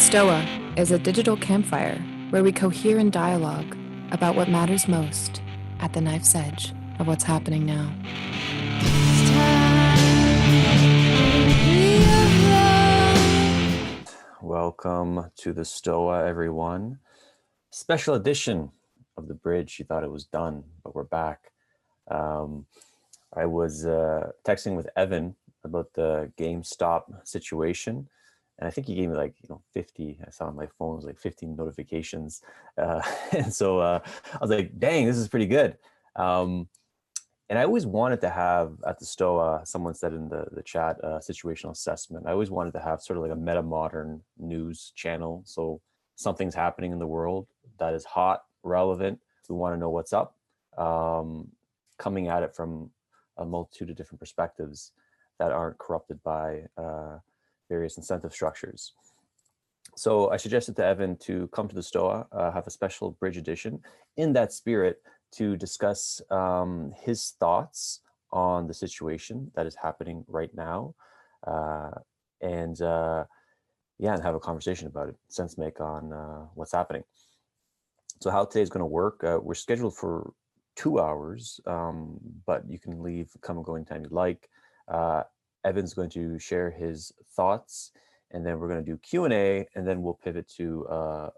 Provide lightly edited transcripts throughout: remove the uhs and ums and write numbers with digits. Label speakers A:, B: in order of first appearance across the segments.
A: Stoa is a digital campfire where we cohere in dialogue about what matters most at the knife's edge of what's happening now.
B: Welcome to the Stoa, everyone. Special edition of The Bridge. You thought it was done, but we're back. I was texting with Evan about the GameStop situation, and I think he gave me 50. I saw on my phone was 15 notifications, and so I was like, "Dang, this is pretty good." And I always wanted to have at the Stoa, someone said in the chat, situational assessment. I always wanted to have sort of like a meta-modern news channel. So something's happening in the world that is hot, relevant. We want to know what's up, coming at it from a multitude of different perspectives that aren't corrupted by various incentive structures. So I suggested to Evan to come to the Stoa, have a special bridge edition in that spirit, to discuss his thoughts on the situation that is happening right now, and have a conversation about it, sense make on what's happening. So how today's going to work, we're scheduled for 2 hours, but you can come and go anytime you like. Evan's going to share his thoughts, and then we're going to do Q&A, and then we'll pivot to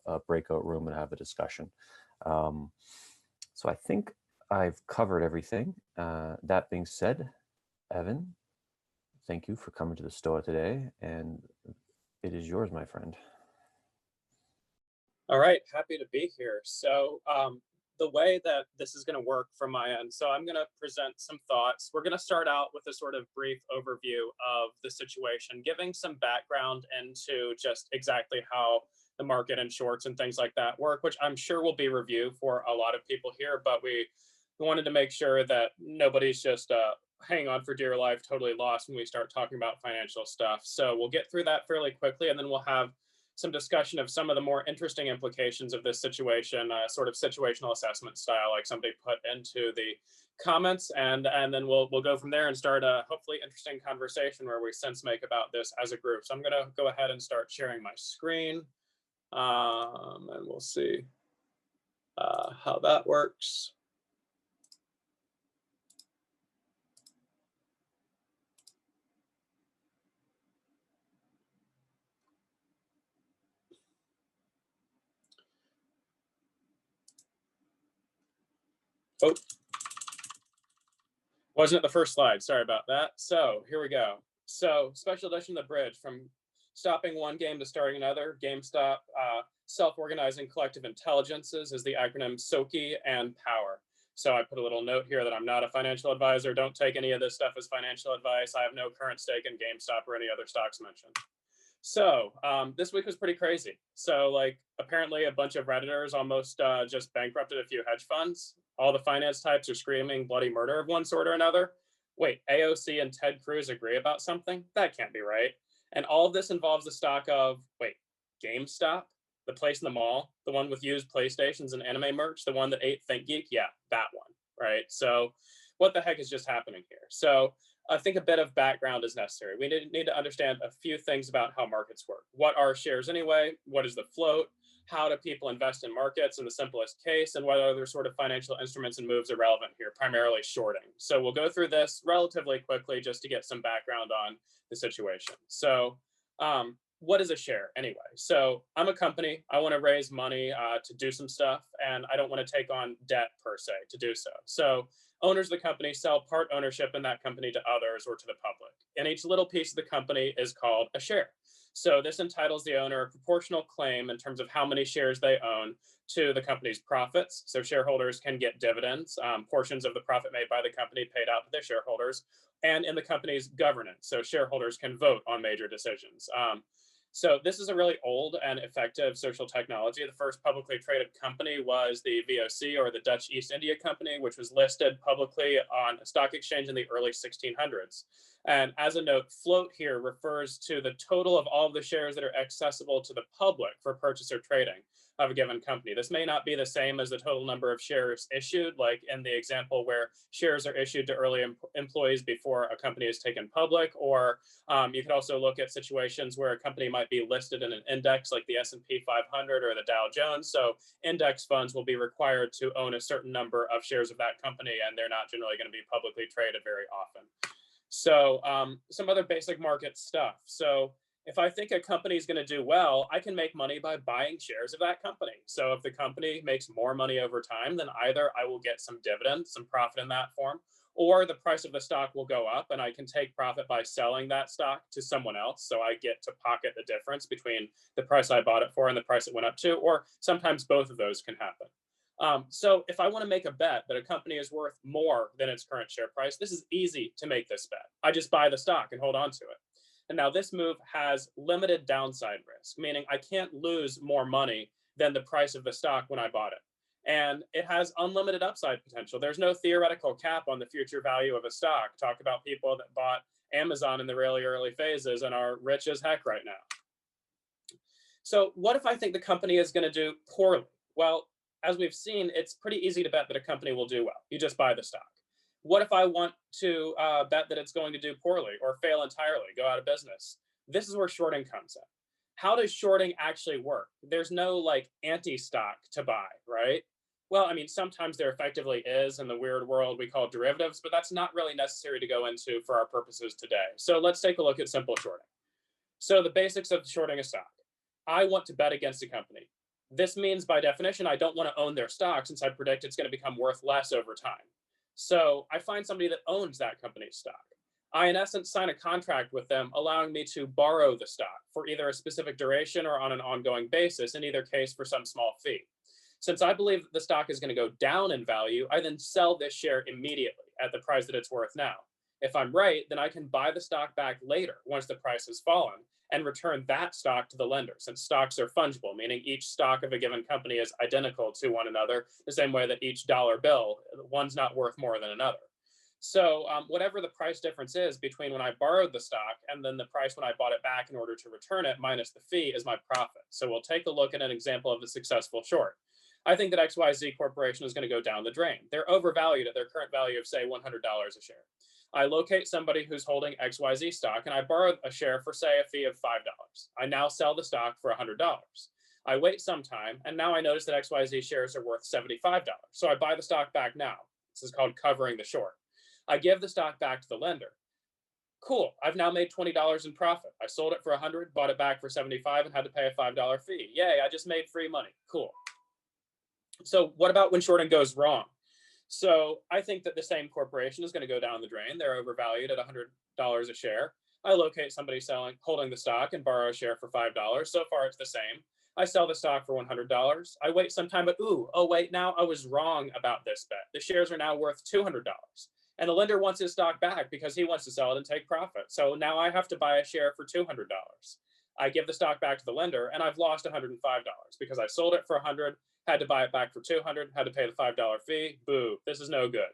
B: a breakout room and have a discussion. So I think I've covered everything. That being said, Evan, thank you for coming to the Stoa today, and it is yours, my friend.
C: All right, happy to be here. So the way that this is going to work from my end, so I'm going to present some thoughts. We're going to start out with a sort of brief overview of the situation, giving some background into just exactly how the market and shorts and things like that work, which I'm sure will be review for a lot of people here, but we wanted to make sure that nobody's just hanging on for dear life, totally lost when we start talking about financial stuff. So we'll get through that fairly quickly, and then we'll have some discussion of some of the more interesting implications of this situation, sort of situational assessment style, like somebody put into the comments, and then we'll go from there and start a hopefully interesting conversation where we sense make about this as a group. So I'm going to go ahead and start sharing my screen. And we'll see how that works. Oh, wasn't it the first slide? Sorry about that. So here we go. So special edition of The Bridge, from stopping one game to starting another. GameStop, self-organizing collective intelligences is the acronym SOCI and power. So I put a little note here that I'm not a financial advisor. Don't take any of this stuff as financial advice. I have no current stake in GameStop or any other stocks mentioned. So this week was pretty crazy. So apparently a bunch of Redditors almost just bankrupted a few hedge funds. All the finance types are screaming bloody murder of one sort or another. Wait, AOC and Ted Cruz agree about something? That can't be right. And all of this involves the stock of, GameStop, the place in the mall, the one with used PlayStations and anime merch, the one that ate ThinkGeek? Yeah, that one, right? So what the heck is just happening here? So I think a bit of background is necessary. We need to understand a few things about how markets work. What are shares anyway? What is the float? How do people invest in markets in the simplest case? And whether other sort of financial instruments and moves are relevant here, primarily shorting. So we'll go through this relatively quickly just to get some background on the situation. So what is a share anyway? So I'm a company. I want to raise money to do some stuff, and I don't want to take on debt per se to do so. So owners of the company sell part ownership in that company to others or to the public. And each little piece of the company is called a share. So this entitles the owner a proportional claim in terms of how many shares they own to the company's profits. So shareholders can get dividends, portions of the profit made by the company paid out to their shareholders, and in the company's governance. So shareholders can vote on major decisions. So this is a really old and effective social technology. The first publicly traded company was the VOC, or the Dutch East India Company, which was listed publicly on a stock exchange in the early 1600s. And as a note, float here refers to the total of all of the shares that are accessible to the public for purchase or trading of a given company. This may not be the same as the total number of shares issued, like in the example where shares are issued to early employees before a company is taken public, or you could also look at situations where a company might be listed in an index like the S&P 500 or the Dow Jones. So index funds will be required to own a certain number of shares of that company, and they're not generally going to be publicly traded very often. So some other basic market stuff. So if I think a company is going to do well, I can make money by buying shares of that company. So if the company makes more money over time, then either I will get some dividends, some profit in that form, or the price of the stock will go up and I can take profit by selling that stock to someone else. So I get to pocket the difference between the price I bought it for and the price it went up to, or sometimes both of those can happen. So if I want to make a bet that a company is worth more than its current share price, this is easy to make this bet. I just buy the stock and hold on to it. And now this move has limited downside risk, meaning I can't lose more money than the price of the stock when I bought it. And it has unlimited upside potential. There's no theoretical cap on the future value of a stock. Talk about people that bought Amazon in the really early phases and are rich as heck right now. So what if I think the company is going to do poorly? Well, as we've seen, it's pretty easy to bet that a company will do well. You just buy the stock. What if I want to bet that it's going to do poorly or fail entirely, go out of business? This is where shorting comes in. How does shorting actually work? There's no like anti-stock to buy, right? Well, I mean, sometimes there effectively is in the weird world we call derivatives, but that's not really necessary to go into for our purposes today. So let's take a look at simple shorting. So the basics of shorting a stock. I want to bet against a company. This means by definition, I don't want to own their stock since I predict it's going to become worth less over time. So I find somebody that owns that company's stock. I, in essence, sign a contract with them, allowing me to borrow the stock for either a specific duration or on an ongoing basis, in either case for some small fee. Since I believe that the stock is going to go down in value, I then sell this share immediately at the price that it's worth now. If I'm right, then I can buy the stock back later once the price has fallen and return that stock to the lender, since stocks are fungible, meaning each stock of a given company is identical to one another, the same way that each dollar bill, one's not worth more than another. So whatever the price difference is between when I borrowed the stock and then the price when I bought it back in order to return it minus the fee is my profit. So we'll take a look at an example of a successful short. I think that XYZ Corporation is going to go down the drain. They're overvalued at their current value of, say, $100 a share. I locate somebody who's holding XYZ stock and I borrow a share for, say, a fee of $5. I now sell the stock for $100. I wait some time and now I notice that XYZ shares are worth $75. So I buy the stock back now. This is called covering the short. I give the stock back to the lender. Cool, I've now made $20 in profit. I sold it for 100, bought it back for 75 and had to pay a $5 fee. Yay, I just made free money. Cool. So what about when shorting goes wrong? So I think that the same corporation is going to go down the drain. They're overvalued at $100 a share. I locate somebody holding the stock and borrow a share for $5. So far, it's the same. I sell the stock for $100. I wait some time, but oh wait, now I was wrong about this bet. The shares are now worth $200. And the lender wants his stock back because he wants to sell it and take profit. So now I have to buy a share for $200. I give the stock back to the lender and I've lost $105 because I sold it for 100, had to buy it back for 200, had to pay the $5 fee. Boo, this is no good.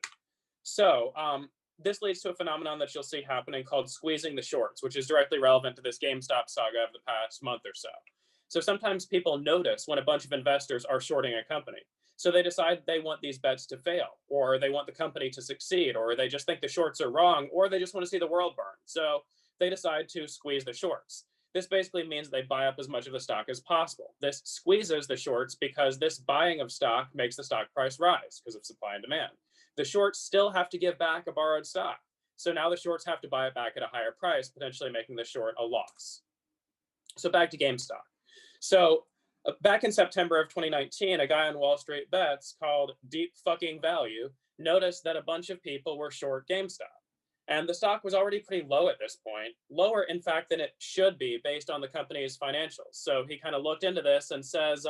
C: So this leads to a phenomenon that you'll see happening called squeezing the shorts, which is directly relevant to this GameStop saga of the past month or so. So sometimes people notice when a bunch of investors are shorting a company. So they decide they want these bets to fail, or they want the company to succeed, or they just think the shorts are wrong, or they just want to see the world burn. So they decide to squeeze the shorts. This basically means they buy up as much of the stock as possible. This squeezes the shorts because this buying of stock makes the stock price rise because of supply and demand. The shorts still have to give back a borrowed stock. So now the shorts have to buy it back at a higher price, potentially making the short a loss. So back to GameStop. So back in September of 2019, a guy on WallStreetBets called Deep Fucking Value noticed that a bunch of people were short GameStop. And the stock was already pretty low at this point, lower, in fact, than it should be based on the company's financials. So he kind of looked into this and says,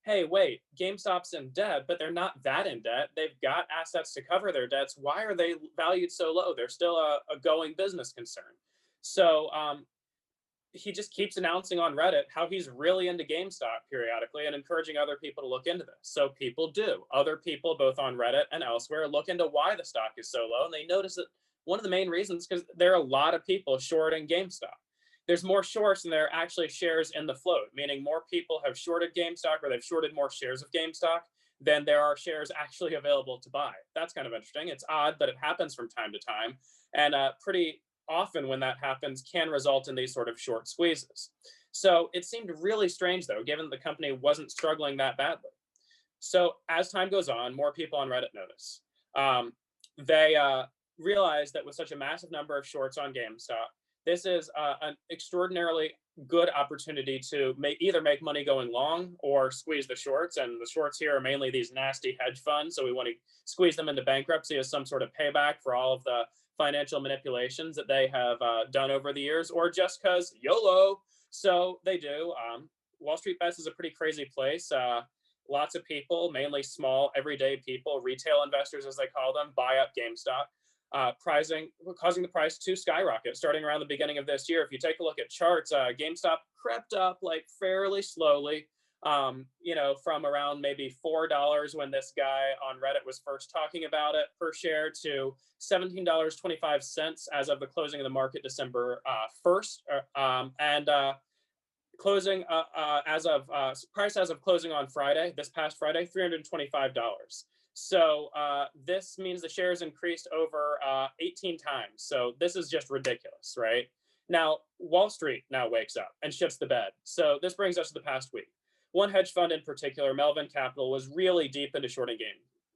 C: hey, wait, GameStop's in debt, but they're not that in debt. They've got assets to cover their debts. Why are they valued so low? They're still a going business concern. So he just keeps announcing on Reddit how he's really into GameStop periodically and encouraging other people to look into this. So people do. Other people, both on Reddit and elsewhere, look into why the stock is so low, and they notice that One of the main reasons because there are a lot of people shorting GameStop. There's more shorts than there are actually shares in the float, meaning more people have shorted GameStop or they've shorted more shares of GameStop than there are shares actually available to buy. That's kind of interesting. It's odd, but it happens from time to time. And pretty often when that happens can result in these sort of short squeezes. So it seemed really strange, though, given the company wasn't struggling that badly. So as time goes on, more people on Reddit notice. They realize that with such a massive number of shorts on GameStop, this is an extraordinarily good opportunity to either make money going long or squeeze the shorts. And the shorts here are mainly these nasty hedge funds. So we want to squeeze them into bankruptcy as some sort of payback for all of the financial manipulations that they have done over the years, or just because YOLO. So they do. WallStreetBets is a pretty crazy place. Lots of people, mainly small, everyday people, retail investors, as they call them, buy up GameStop, causing the price to skyrocket starting around the beginning of this year. If you take a look at charts, GameStop crept up like fairly slowly, from around maybe $4 when this guy on Reddit was first talking about it per share to $17.25 as of the closing of the market December 1st. Closing price as of closing on Friday, this past Friday, $325. So this means the shares increased over 18 times. So this is just ridiculous, right? Now, Wall Street now wakes up and shits the bed. So this brings us to the past week. One hedge fund in particular, Melvin Capital, was really deep into shorting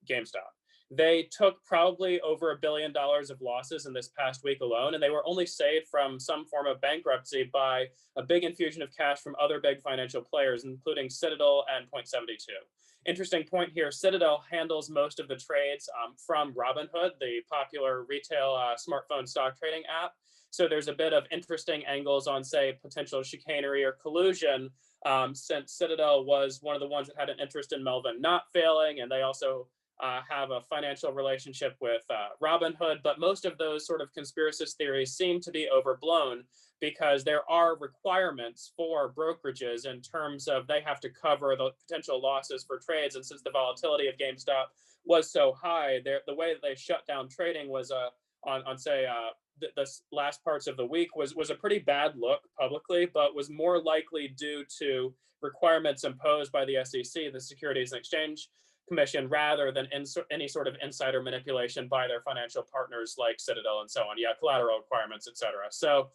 C: GameStop. They took probably over $1 billion of losses in this past week alone, and they were only saved from some form of bankruptcy by a big infusion of cash from other big financial players, including Citadel and Point72. Interesting point here, Citadel handles most of the trades from Robinhood, the popular retail smartphone stock trading app. So there's a bit of interesting angles on, say, potential chicanery or collusion, since Citadel was one of the ones that had an interest in Melvin not failing, and they also have a financial relationship with Robinhood. But most of those sort of conspiracist theories seem to be overblown because there are requirements for brokerages in terms of they have to cover the potential losses for trades. And since the volatility of GameStop was so high, the way that they shut down trading was the last parts of the week was a pretty bad look publicly, but was more likely due to requirements imposed by the SEC, the Securities and Exchange Commission, rather than any sort of insider manipulation by their financial partners like Citadel and so on. Yeah, collateral requirements, etc. So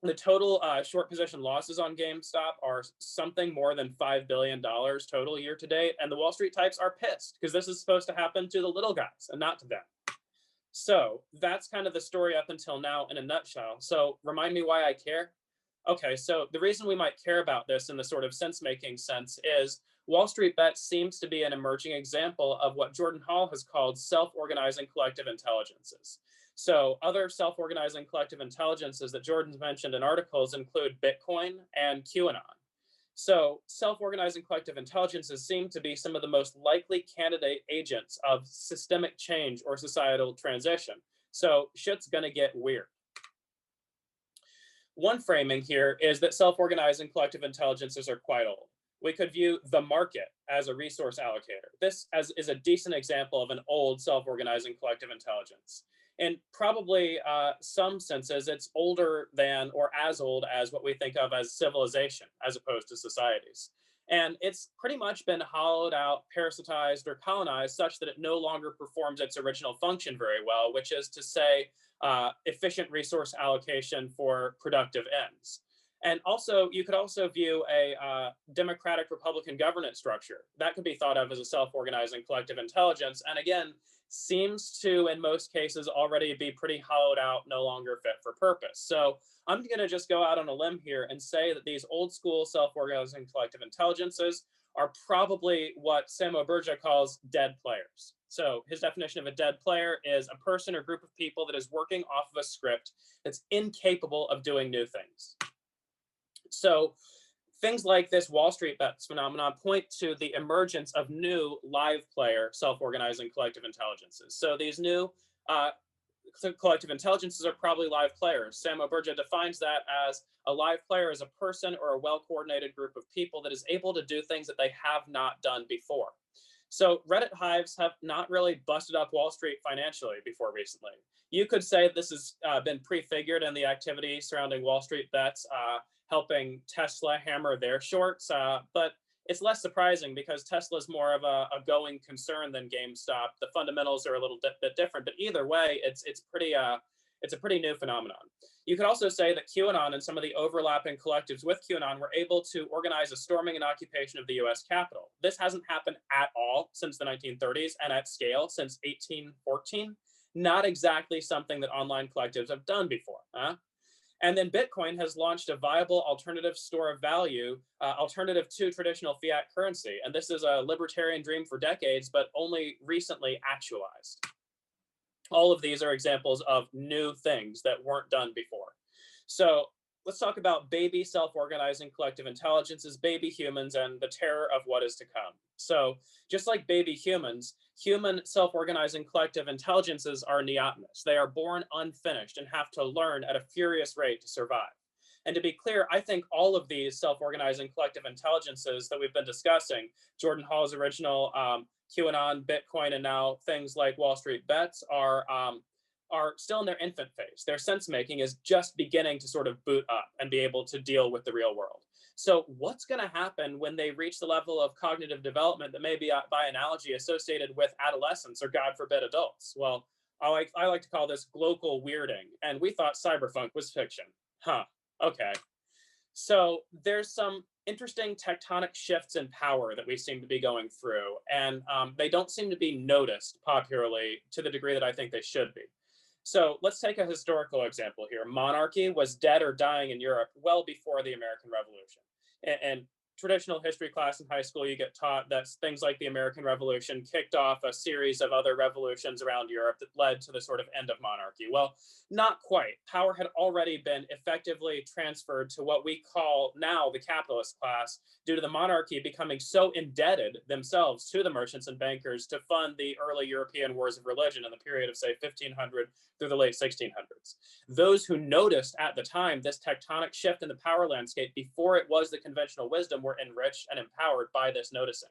C: the total short position losses on GameStop are something more than $5 billion total year to date. And the Wall Street types are pissed because this is supposed to happen to the little guys and not to them. So that's kind of the story up until now in a nutshell. So remind me why I care. Okay, so the reason we might care about this in the sort of sense-making sense is WallStreetBets seems to be an emerging example of what Jordan Hall has called self-organizing collective intelligences. So other self-organizing collective intelligences that Jordan's mentioned in articles include Bitcoin and QAnon. So self-organizing collective intelligences seem to be some of the most likely candidate agents of systemic change or societal transition. So shit's gonna get weird. One framing here is that self-organizing collective intelligences are quite old. We could view the market as a resource allocator. This is a decent example of an old self-organizing collective intelligence. In probably some senses, it's older than or as old as what we think of as civilization, as opposed to societies. And it's pretty much been hollowed out, parasitized, or colonized such that it no longer performs its original function very well, which is to say efficient resource allocation for productive ends. And also, you could also view a democratic Republican governance structure. That could be thought of as a self-organizing collective intelligence. And again, seems to, in most cases, already be pretty hollowed out, no longer fit for purpose. So I'm going to just go out on a limb here and say that these old school self-organizing collective intelligences are probably what Sam Oberja calls dead players. So his definition of a dead player is a person or group of people that is working off of a script that's incapable of doing new things. So things like this WallStreetBets phenomenon point to the emergence of new live player self-organizing collective intelligences. So these new collective intelligences are probably live players. Sam Oberja defines that as a live player as a person or a well-coordinated group of people that is able to do things that they have not done before. So Reddit hives have not really busted up Wall Street financially before recently. You could say this has been prefigured in the activity surrounding WallStreetBets helping Tesla hammer their shorts, but it's less surprising because Tesla is more of a going concern than GameStop. The fundamentals are a little bit different, but either way, it's a pretty new phenomenon. You could also say that QAnon and some of the overlapping collectives with QAnon were able to organize a storming and occupation of the US Capitol. This hasn't happened at all since the 1930s and at scale since 1814. Not exactly something that online collectives have done before. Huh? And then Bitcoin has launched a viable alternative store of value, alternative to traditional fiat currency. And this is a libertarian dream for decades, but only recently actualized. All of these are examples of new things that weren't done before. So let's talk about baby self-organizing collective intelligences, baby humans, and the terror of what is to come. So just like baby humans, human self-organizing collective intelligences are neotenous. They are born unfinished and have to learn at a furious rate to survive. And to be clear, I think all of these self-organizing collective intelligences that we've been discussing, Jordan Hall's original QAnon, Bitcoin, and now things like WallStreetBets are still in their infant phase. Their sense making is just beginning to sort of boot up and be able to deal with the real world. So what's going to happen when they reach the level of cognitive development that may be, by analogy, associated with adolescents or, God forbid, adults? Well, I like to call this global weirding, and we thought cyberpunk was fiction. Huh, okay. So there's some interesting tectonic shifts in power that we seem to be going through, and they don't seem to be noticed popularly to the degree that I think they should be. So let's take a historical example here. Monarchy was dead or dying in Europe well before the American Revolution. And traditional history class in high school, you get taught that things like the American Revolution kicked off a series of other revolutions around Europe that led to the sort of end of monarchy. Well, not quite. Power had already been effectively transferred to what we call now the capitalist class due to the monarchy becoming so indebted themselves to the merchants and bankers to fund the early European wars of religion in the period of, say, 1500 through the late 1600s. Those who noticed at the time this tectonic shift in the power landscape before it was the conventional wisdom were enriched and empowered by this noticing.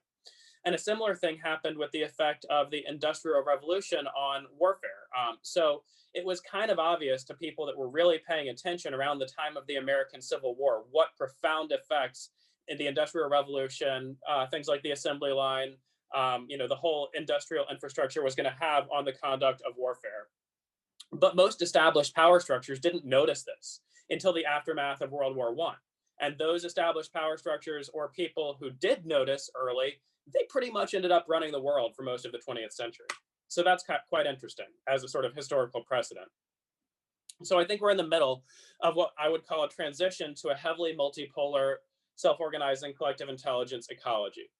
C: And a similar thing happened with the effect of the Industrial Revolution on warfare. So it was kind of obvious to people that were really paying attention around the time of the American Civil War what profound effects in the Industrial Revolution, things like the assembly line, the whole industrial infrastructure was going to have on the conduct of warfare. But most established power structures didn't notice this until the aftermath of World War I. And those established power structures or people who did notice early, they pretty much ended up running the world for most of the 20th century. So that's quite interesting as a sort of historical precedent. So I think we're in the middle of what I would call a transition to a heavily multipolar, self-organizing collective intelligence ecology.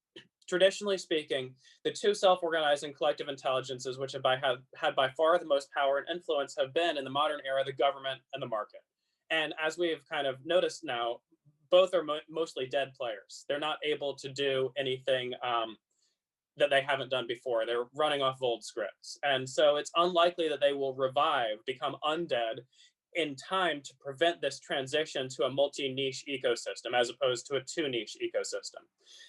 C: Traditionally speaking, the two self-organizing collective intelligences which have had by far the most power and influence have been, in the modern era, the government and the market. And as we've kind of noticed now, both are mostly dead players. They're not able to do anything that they haven't done before. They're running off old scripts. And so it's unlikely that they will revive, become undead in time to prevent this transition to a multi-niche ecosystem as opposed to a two-niche ecosystem.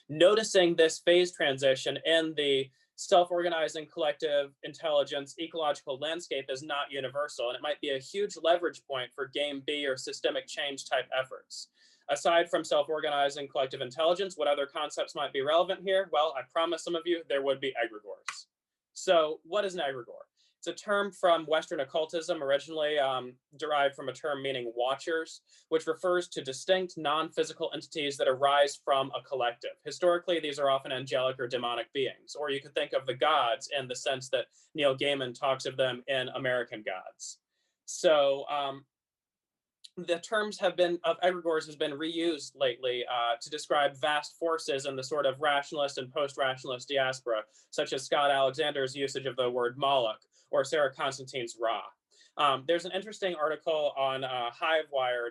C: Noticing this phase transition in the self-organizing collective intelligence ecological landscape is not universal, and it might be a huge leverage point for game B or systemic change type efforts. Aside from self-organizing collective intelligence, what other concepts might be relevant here? Well, I promise some of you there would be egregors. So what is an egregor? It's a term from Western occultism, originally derived from a term meaning watchers, which refers to distinct non-physical entities that arise from a collective. Historically, these are often angelic or demonic beings, or you could think of the gods in the sense that Neil Gaiman talks of them in American Gods. So the terms of egregores has been reused lately to describe vast forces in the sort of rationalist and post-rationalist diaspora, such as Scott Alexander's usage of the word Moloch, or Sarah Constantine's Ra. There's an interesting article on HiveWired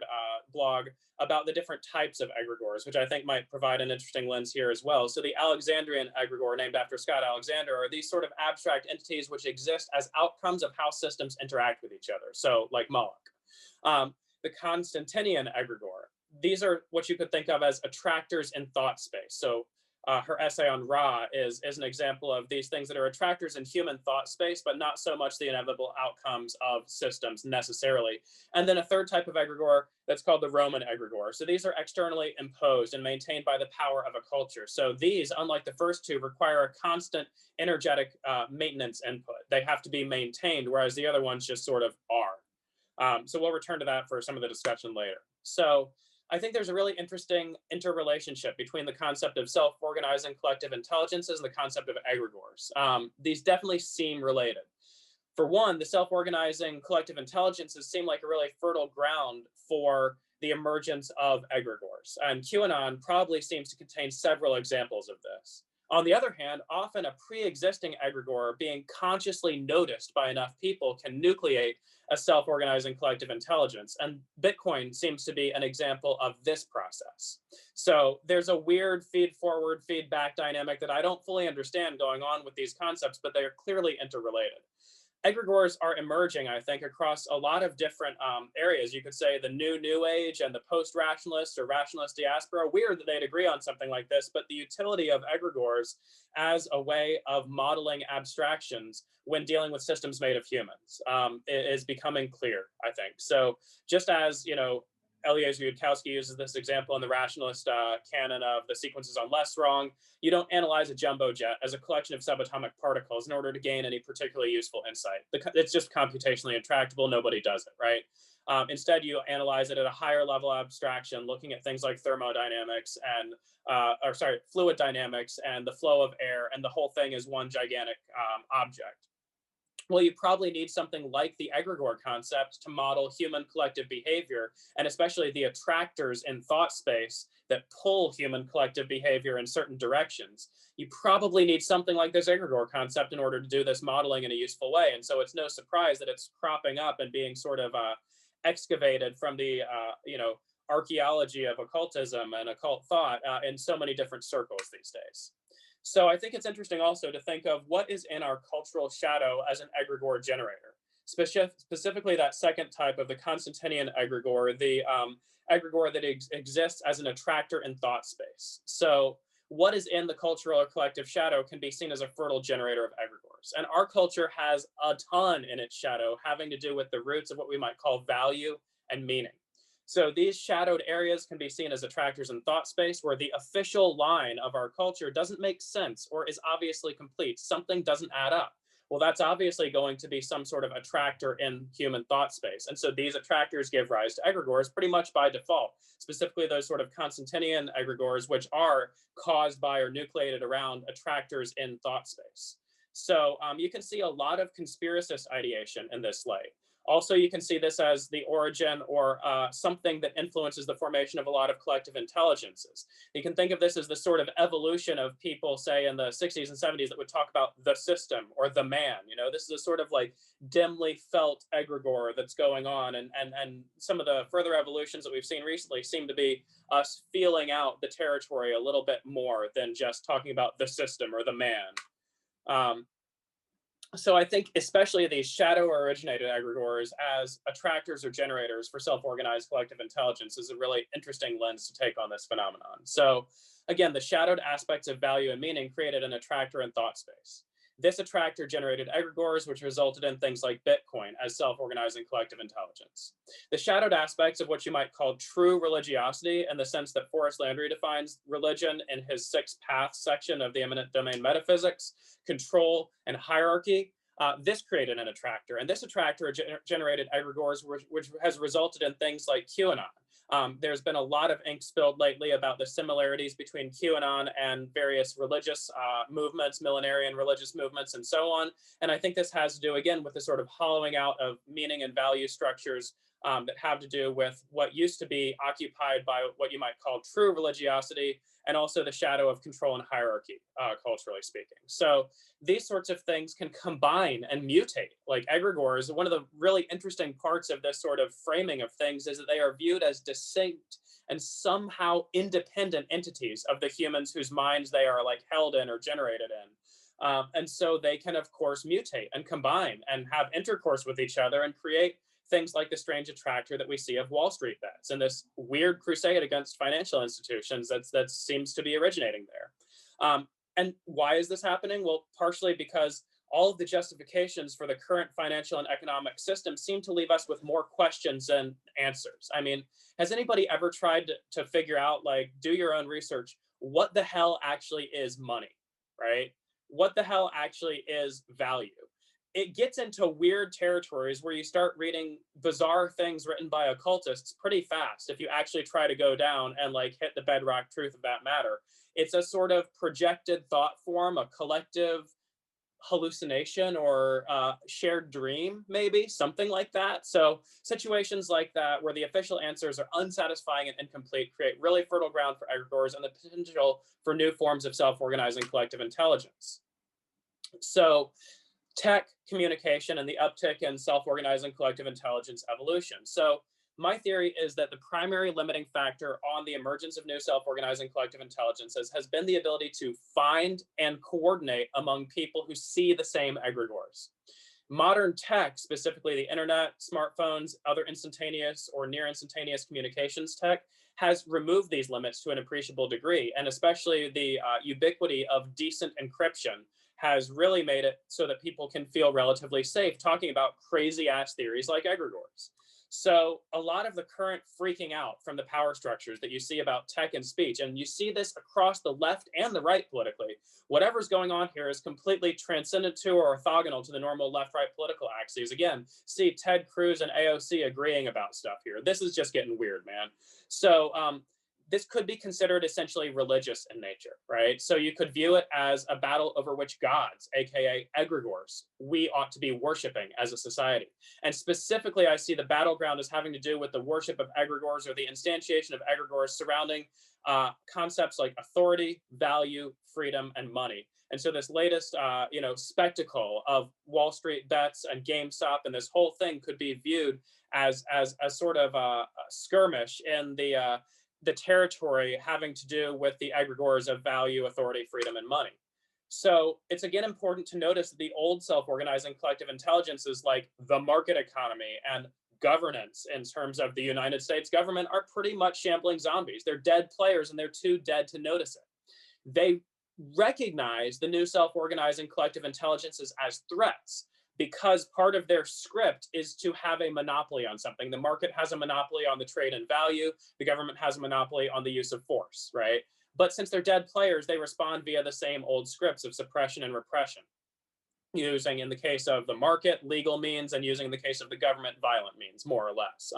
C: blog about the different types of egregores, which I think might provide an interesting lens here as well. So the Alexandrian egregor, named after Scott Alexander, are these sort of abstract entities which exist as outcomes of how systems interact with each other, so like Moloch. The Constantinian egregor, these are what you could think of as attractors in thought space. So her essay on Ra is an example of these things that are attractors in human thought space, but not so much the inevitable outcomes of systems necessarily. And then a third type of egregor that's called the Roman egregor. So these are externally imposed and maintained by the power of a culture. So these, unlike the first two, require a constant energetic maintenance input. They have to be maintained, whereas the other ones just sort of are. So we'll return to that for some of the discussion later. So I think there's a really interesting interrelationship between the concept of self-organizing collective intelligences and the concept of egregors. These definitely seem related. For one, the self-organizing collective intelligences seem like a really fertile ground for the emergence of egregors. And QAnon probably seems to contain several examples of this. On the other hand, often a pre-existing egregor being consciously noticed by enough people can nucleate a self-organizing collective intelligence. And Bitcoin seems to be an example of this process. So there's a weird feed-forward, feedback dynamic that I don't fully understand going on with these concepts, but they are clearly interrelated. Egregors are emerging, I think, across a lot of different areas. You could say the new age and the post-rationalist or rationalist diaspora. Weird that they'd agree on something like this, but the utility of egregors as a way of modeling abstractions when dealing with systems made of humans is becoming clear, I think. So just as, Eliezer Yudkowsky uses this example in the rationalist canon of the sequences on less wrong, you don't analyze a jumbo jet as a collection of subatomic particles in order to gain any particularly useful insight. It's just computationally intractable. Nobody does it, right? Instead, you analyze it at a higher level abstraction, looking at things like thermodynamics and, fluid dynamics and the flow of air, and the whole thing is one gigantic object. Well, you probably need something like the egregor concept to model human collective behavior, and especially the attractors in thought space that pull human collective behavior in certain directions. You probably need something like this egregor concept in order to do this modeling in a useful way. And so it's no surprise that it's cropping up and being sort of excavated from the, archaeology of occultism and occult thought in so many different circles these days. So I think it's interesting also to think of what is in our cultural shadow as an egregor generator, specifically that second type of the Constantinian egregor, the egregor that exists as an attractor in thought space. So what is in the cultural or collective shadow can be seen as a fertile generator of egregors. And our culture has a ton in its shadow having to do with the roots of what we might call value and meaning. So these shadowed areas can be seen as attractors in thought space where the official line of our culture doesn't make sense or is obviously complete. Something doesn't add up. Well, that's obviously going to be some sort of attractor in human thought space. And so these attractors give rise to egregors pretty much by default, specifically those sort of Constantinian egregors, which are caused by or nucleated around attractors in thought space. So you can see a lot of conspiracist ideation in this light. Also, you can see this as the origin or something that influences the formation of a lot of collective intelligences. You can think of this as the sort of evolution of people, say, in the 60s and 70s that would talk about the system or the man. This is a sort of like dimly felt egregor that's going on. And some of the further evolutions that we've seen recently seem to be us feeling out the territory a little bit more than just talking about the system or the man. So I think especially these shadow originated egregors as attractors or generators for self-organized collective intelligence is a really interesting lens to take on this phenomenon. So again, the shadowed aspects of value and meaning created an attractor in thought space. This attractor generated egregors, which resulted in things like Bitcoin as self-organizing collective intelligence. The shadowed aspects of what you might call true religiosity, in the sense that Forrest Landry defines religion in his 6 paths section of the eminent domain metaphysics, control, and hierarchy, this created an attractor. And this attractor generated egregors, which has resulted in things like QAnon. There's been a lot of ink spilled lately about the similarities between QAnon and various religious movements, millenarian religious movements, and so on. And I think this has to do, again, with the sort of hollowing out of meaning and value structures that have to do with what used to be occupied by what you might call true religiosity, and also the shadow of control and hierarchy, culturally speaking. So these sorts of things can combine and mutate like egregors. One of the really interesting parts of this sort of framing of things is that they are viewed as distinct and somehow independent entities of the humans whose minds they are like held in or generated in. And so they can, of course, mutate and combine and have intercourse with each other and create things like the strange attractor that we see of WallStreetBets and this weird crusade against financial institutions that seems to be originating there. And why is this happening? Well, partially because all of the justifications for the current financial and economic system seem to leave us with more questions than answers. I mean, has anybody ever tried to figure out, like, do your own research, what the hell actually is money, right? What the hell actually is value? It gets into weird territories where you start reading bizarre things written by occultists pretty fast if you actually try to go down and like hit the bedrock truth of that matter. It's a sort of projected thought form, a collective hallucination or shared dream, maybe something like that. So situations like that where the official answers are unsatisfying and incomplete create really fertile ground for egregores and the potential for new forms of self-organizing collective intelligence. So tech, communication, and the uptick in self-organizing collective intelligence evolution. So my theory is that the primary limiting factor on the emergence of new self-organizing collective intelligences has been the ability to find and coordinate among people who see the same egregores. Modern tech, specifically the internet, smartphones, other instantaneous or near instantaneous communications tech, has removed these limits to an appreciable degree, and especially the ubiquity of decent encryption has really made it so that people can feel relatively safe talking about crazy ass theories like egregores. So a lot of the current freaking out from the power structures that you see about tech and speech, and you see this across the left and the right politically, whatever's going on here is completely transcendent to or orthogonal to the normal left-right political axes. Again, see Ted Cruz and AOC agreeing about stuff here. This is just getting weird, man. So this could be considered essentially religious in nature, right? So you could view it as a battle over which gods, aka egregores, we ought to be worshiping as a society. And specifically, I see the battleground as having to do with the worship of egregores or the instantiation of egregores surrounding concepts like authority, value, freedom, and money. And so this latest, spectacle of WallStreetBets and GameStop and this whole thing could be viewed as a sort of a skirmish in the territory having to do with the egregores of value, authority, freedom, and money. So it's again important to notice that the old self-organizing collective intelligences like the market economy and governance in terms of the United States government are pretty much shambling zombies. They're dead players and they're too dead to notice it. They recognize the new self-organizing collective intelligences as threats because part of their script is to have a monopoly on something. The market has a monopoly on the trade and value. The government has a monopoly on the use of force, right? But since they're dead players, they respond via the same old scripts of suppression and repression, using, in the case of the market, legal means, and using in the case of the government, violent means, more or less.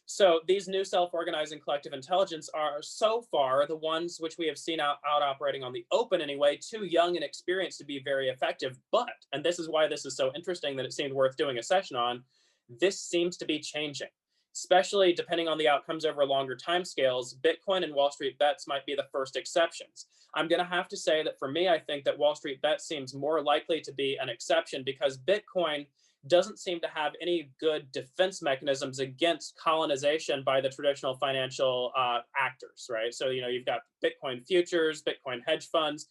C: So these new self-organizing collective intelligence are so far the ones which we have seen out operating on the open anyway, too young and experienced to be very effective. But, and this is why this is so interesting that it seemed worth doing a session on, this seems to be changing, especially depending on the outcomes over longer timescales. Bitcoin and WallStreetBets might be the first exceptions. I'm going to have to say that for me, I think that WallStreetBets seems more likely to be an exception because Bitcoin doesn't seem to have any good defense mechanisms against colonization by the traditional financial actors, right? So, you've got Bitcoin futures, Bitcoin hedge funds.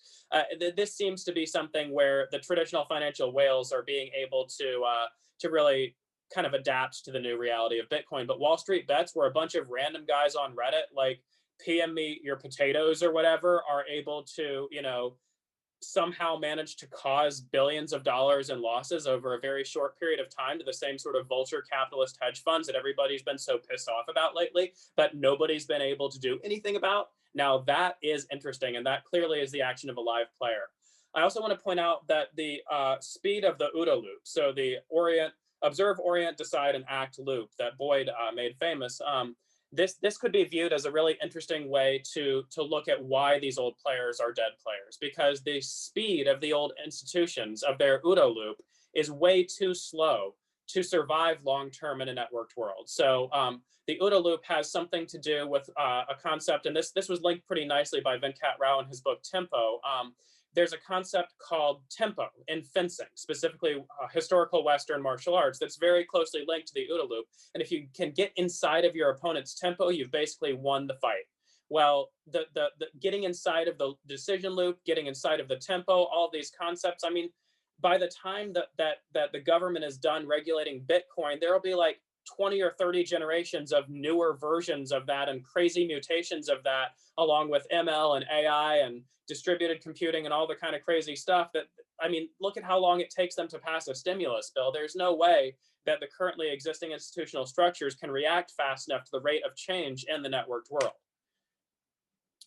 C: This seems to be something where the traditional financial whales are being able to really kind of adapt to the new reality of Bitcoin. But WallStreetBets, where a bunch of random guys on Reddit, like PM me your potatoes or whatever, are able to, somehow manage to cause billions of dollars in losses over a very short period of time to the same sort of vulture capitalist hedge funds that everybody's been so pissed off about lately, but nobody's been able to do anything about. Now that is interesting, and that clearly is the action of a live player. I also want to point out that the speed of the OODA loop, so the observe, orient, decide, and act loop that Boyd made famous, this could be viewed as a really interesting way to look at why these old players are dead players, because the speed of the old institutions of their OODA loop is way too slow to survive long-term in a networked world. So the OODA loop has something to do with a concept, and this was linked pretty nicely by Venkat Rao in his book Tempo. There's a concept called tempo in fencing, specifically historical Western martial arts, that's very closely linked to the OODA loop. And if you can get inside of your opponent's tempo, you've basically won the fight. Well, the getting inside of the decision loop, getting inside of the tempo, all of these concepts, I mean, by the time that the government is done regulating Bitcoin, there will be like 20 or 30 generations of newer versions of that and crazy mutations of that, along with ML and AI and distributed computing and all the kind of crazy stuff that, I mean, look at how long it takes them to pass a stimulus bill. There's no way that the currently existing institutional structures can react fast enough to the rate of change in the networked world.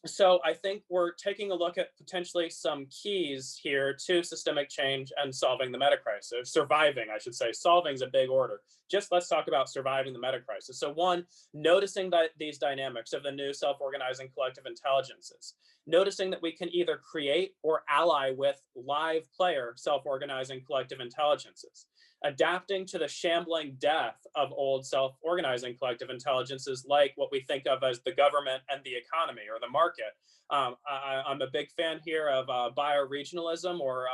C: So I think we're taking a look at potentially some keys here to systemic change and solving the meta crisis, surviving, I should say. Solving is a big order. Just let's talk about surviving the meta crisis. So one, noticing that these dynamics of the new self-organizing collective intelligences, noticing that we can either create or ally with live player self-organizing collective intelligences, adapting to the shambling death of old self-organizing collective intelligences like what we think of as the government and the economy or the market. I'm a big fan here of bioregionalism or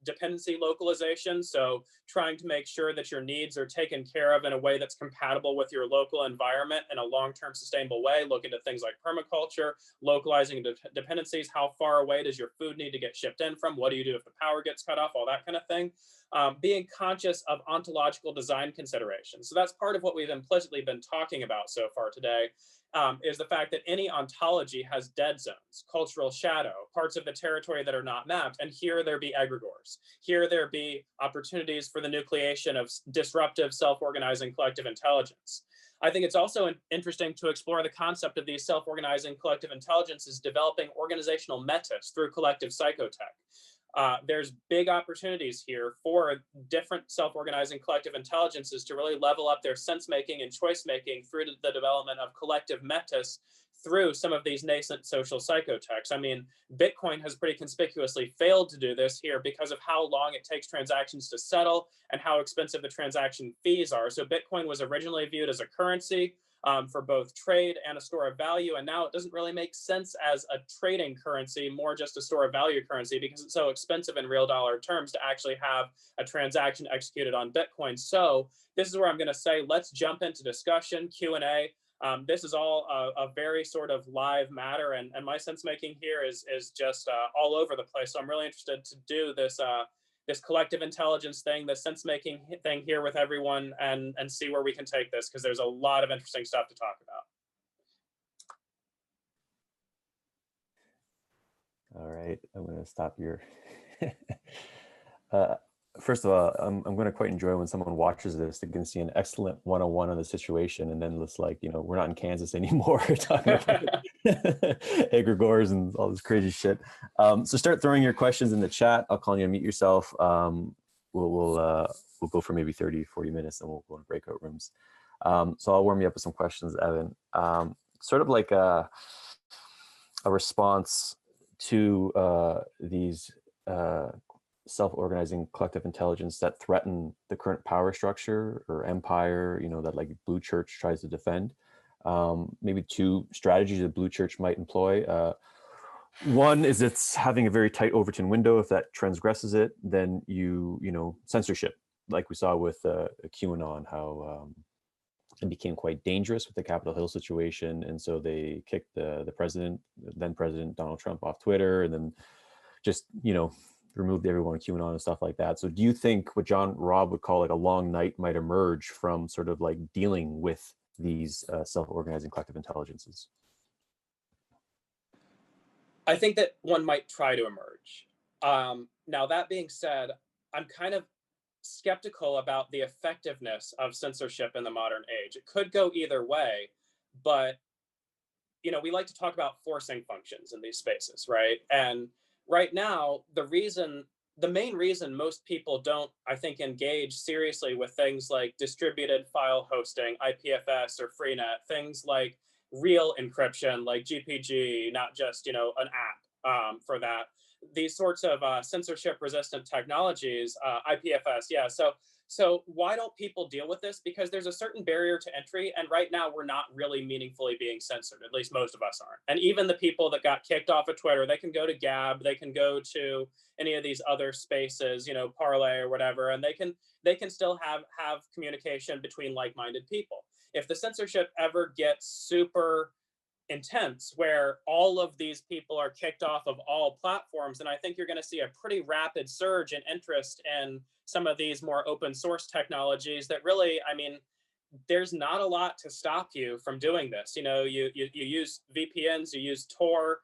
C: dependency localization. So trying to make sure that your needs are taken care of in a way that's compatible with your local environment in a long-term sustainable way. Look into things like permaculture, localizing dependencies. How far away does your food need to get shipped in from? What do you do if the power gets cut off? All that kind of thing. Being conscious of ontological design considerations. So that's part of what we've implicitly been talking about so far today, is the fact that any ontology has dead zones, cultural shadow, parts of the territory that are not mapped. And here there be egregors. Here there be opportunities for the nucleation of disruptive self-organizing collective intelligence. I think it's also interesting to explore the concept of these self-organizing collective intelligences developing organizational metas through collective psychotech. There's big opportunities here for different self-organizing collective intelligences to really level up their sense-making and choice-making through the development of collective metas through some of these nascent social psychotechs. I mean, Bitcoin has pretty conspicuously failed to do this here because of how long it takes transactions to settle and how expensive the transaction fees are. So Bitcoin was originally viewed as a currency for both trade and a store of value. And now it doesn't really make sense as a trading currency, more just a store of value currency because it's so expensive in real dollar terms to actually have a transaction executed on Bitcoin. So this is where I'm going to say, let's jump into discussion, Q&A. This is all a very sort of live matter, and my sense making here is just all over the place. So I'm really interested to do this this collective intelligence thing, the sense making thing here with everyone, and see where we can take this, because there's a lot of interesting stuff to talk
B: about. All right, I'm going to stop your. First of all, I'm going to quite enjoy when someone watches this. They can see an excellent 101 on the situation, and then it's like, you know, we're not in Kansas anymore talking about egregors and all this crazy shit. So start throwing your questions in the chat. I'll call you and mute yourself. We'll go for maybe 30, 40 minutes, and we'll go in breakout rooms. So I'll warm you up with some questions, Evan. Sort of like a response to these self-organizing collective intelligence that threaten the current power structure or empire, you know, that like Blue Church tries to defend. Maybe two strategies that Blue Church might employ. One is it's having a very tight Overton window. If that transgresses it, then you know, censorship, like we saw with QAnon, how it became quite dangerous with the Capitol Hill situation. And so they kicked the president, then President Donald Trump, off Twitter, and then just, you know, removed everyone on QAnon and stuff like that. So do you think what John Robb would call like a long night might emerge from sort of like dealing with these self-organizing collective intelligences?
C: I think that one might try to emerge. Now, that being said, I'm kind of skeptical about the effectiveness of censorship in the modern age. It could go either way, but, you know, we like to talk about forcing functions in these spaces, right? And right now, the main reason most people don't, I think, engage seriously with things like distributed file hosting, IPFS or Freenet, things like real encryption, like GPG, not just, you know, an app for that. These sorts of censorship-resistant technologies, IPFS, yeah. So why don't people deal with this? Because there's a certain barrier to entry, and right now we're not really meaningfully being censored. At least most of us aren't. And even the people that got kicked off of Twitter, they can go to Gab, they can go to any of these other spaces, you know, Parlay or whatever, and they can still have communication between like-minded people. If the censorship ever gets super intense, where all of these people are kicked off of all platforms, and I think you're going to see a pretty rapid surge in interest in some of these more open source technologies that really, I mean, there's not a lot to stop you from doing this. You use VPNs, you use Tor.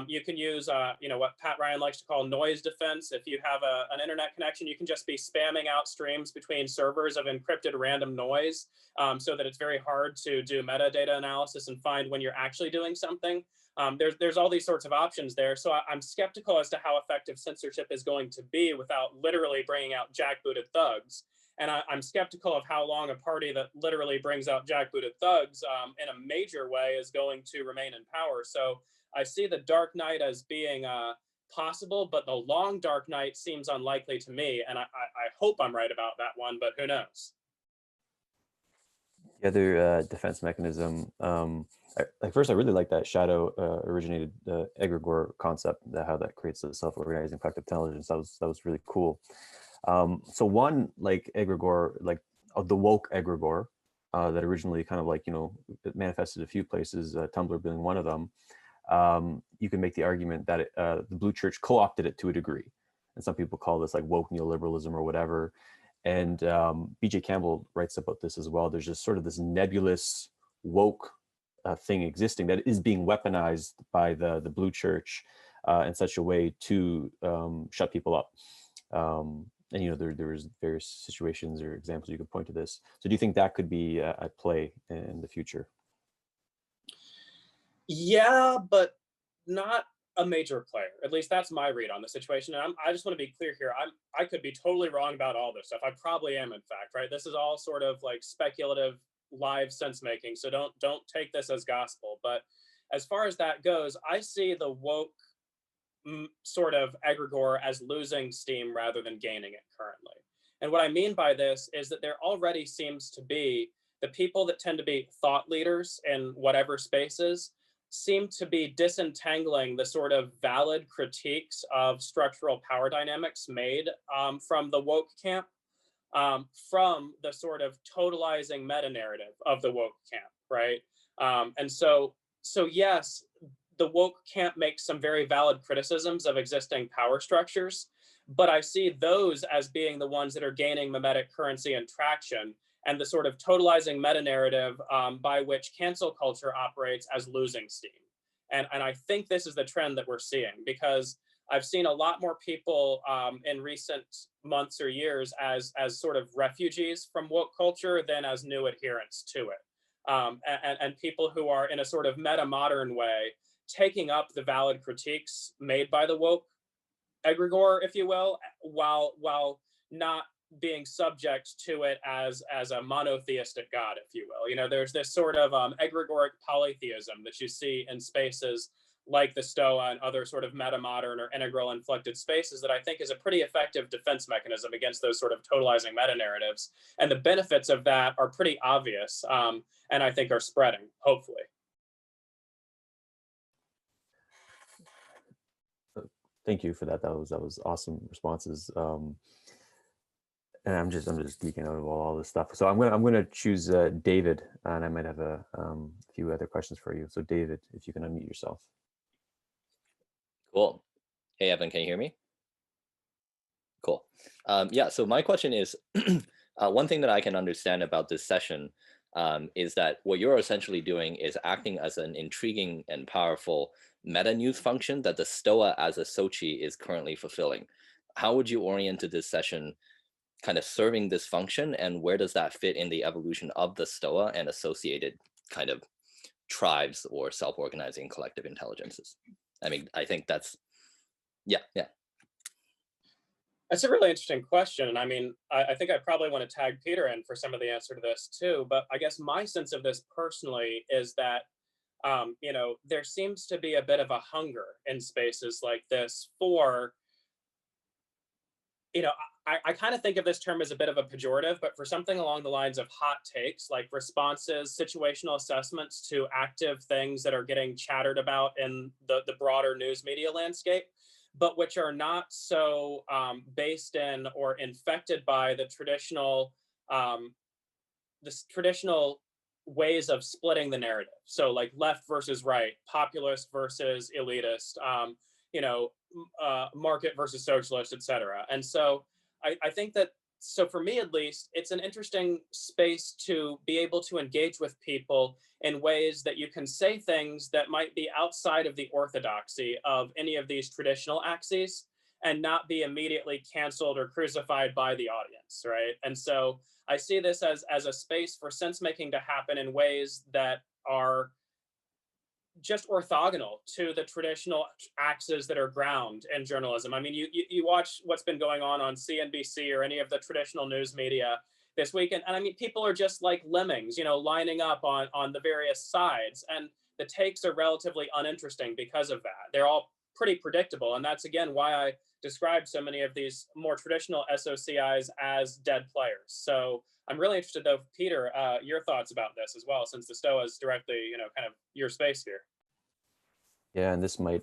C: You can use, what Pat Ryan likes to call noise defense. If you have an internet connection, you can just be spamming out streams between servers of encrypted random noise, so that it's very hard to do metadata analysis and find when you're actually doing something. There's all these sorts of options there. So I'm skeptical as to how effective censorship is going to be without literally bringing out jackbooted thugs. And I'm skeptical of how long a party that literally brings out jackbooted thugs in a major way is going to remain in power. So I see the dark night as being possible, but the long dark night seems unlikely to me. And I hope I'm right about that one, but who knows?
B: The other defense mechanism, first, I really like that shadow originated egregor concept, how that creates a self-organizing collective intelligence. That was really cool. So one like egregor, like the woke egregor, that originally kind of it manifested a few places, Tumblr being one of them. You can make the argument that the Blue Church co-opted it to a degree, and some people call this like woke neoliberalism or whatever. And BJ Campbell writes about this as well. There's just sort of this nebulous woke thing existing that is being weaponized by the Blue Church in such a way to shut people up. And there was various situations or examples you could point to this. So do you think that could be at play in the future?
C: Yeah, but not a major player. At least that's my read on the situation. And I just want to be clear here. I could be totally wrong about all this stuff. I probably am, in fact, right? This is all sort of like speculative live sense making. So don't take this as gospel. But as far as that goes, I see the woke sort of egregore as losing steam rather than gaining it currently. And what I mean by this is that there already seems to be the people that tend to be thought leaders in whatever spaces seem to be disentangling the sort of valid critiques of structural power dynamics made from the woke camp, from the sort of totalizing meta-narrative of the woke camp, right? And so yes, the woke camp makes some very valid criticisms of existing power structures, but I see those as being the ones that are gaining mimetic currency and traction, and the sort of totalizing meta-narrative by which cancel culture operates as losing steam. And I think this is the trend that we're seeing, because I've seen a lot more people in recent months or years as sort of refugees from woke culture than as new adherents to it. And people who are in a sort of meta-modern way taking up the valid critiques made by the woke egregore, if you will, while not being subject to it as a monotheistic God, if you will. There's this sort of egregoric polytheism that you see in spaces like the Stoa and other sort of meta-modern or integral inflected spaces that I think is a pretty effective defense mechanism against those sort of totalizing meta-narratives. And the benefits of that are pretty obvious, and I think are spreading, hopefully.
B: Thank you for that. That was awesome responses. And I'm just geeking out of all this stuff. So I'm gonna choose David, and I might have a few other questions for you. So David, if you can unmute yourself.
D: Cool. Hey Evan, can you hear me? Cool. Yeah. So my question is, one thing that I can understand about this session is that what you're essentially doing is acting as an intriguing and powerful meta news function that the Stoa as a SOCI is currently fulfilling. How would you orient this session kind of serving this function, and where does that fit in the evolution of the Stoa and associated kind of tribes or self-organizing collective intelligences? I mean, I think that's, yeah.
C: That's a really interesting question. And I mean, I think I probably want to tag Peter in for some of the answer to this too. But I guess my sense of this personally is that, there seems to be a bit of a hunger in spaces like this for, I kind of think of this term as a bit of a pejorative, but for something along the lines of hot takes, like responses, situational assessments to active things that are getting chattered about in the broader news media landscape, but which are not so based in or infected by the traditional ways of splitting the narrative. So like left versus right, populist versus elitist, market versus socialist, et cetera. And so I think that so for me at least, it's an interesting space to be able to engage with people in ways that you can say things that might be outside of the orthodoxy of any of these traditional axes and not be immediately canceled or crucified by the audience, right? And so I see this as a space for sense making to happen in ways that are just orthogonal to the traditional axes that are ground in journalism. I mean, you watch what's been going on CNBC or any of the traditional news media this week, and I mean, people are just like lemmings, lining up on the various sides, and the takes are relatively uninteresting because of that. They're all pretty predictable, and that's again why I describe so many of these more traditional SOCIs as dead players. So I'm really interested, though, Peter, your thoughts about this as well, since the Stoa is directly, kind of your space here.
B: Yeah, and this might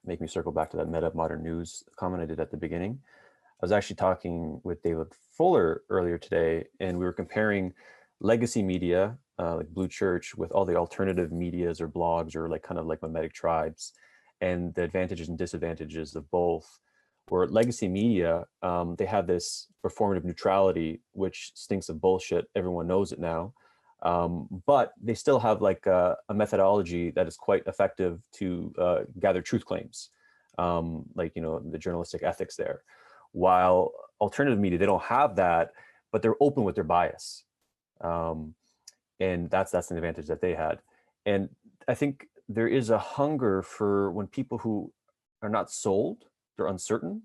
B: make me circle back to that meta modern news comment I did at the beginning. I was actually talking with David Fuller earlier today, and we were comparing legacy media, like Blue Church, with all the alternative medias or blogs or kind of like mimetic tribes, and the advantages and disadvantages of both. Where legacy media, they have this performative neutrality, which stinks of bullshit. Everyone knows it now. But they still have a methodology that is quite effective to gather truth claims, the journalistic ethics there. While alternative media, they don't have that, but they're open with their bias. And that's an advantage that they had. And I think there is a hunger for when people who are not sold, they're uncertain.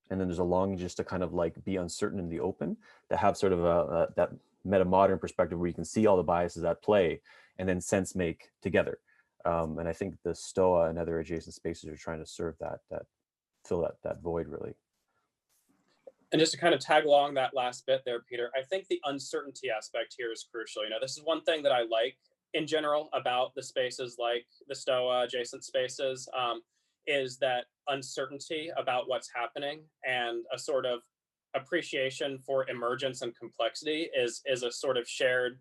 B: And then there's a longing just to kind of be uncertain in the open, to have sort of that meta modern perspective where you can see all the biases at play and then sense make together. And I think the Stoa and other adjacent spaces are trying to serve that fill that void really.
C: And just to kind of tag along that last bit there, Peter, I think the uncertainty aspect here is crucial. This is one thing that I like in general about the spaces like the Stoa adjacent spaces, is that uncertainty about what's happening and a sort of appreciation for emergence and complexity is a sort of shared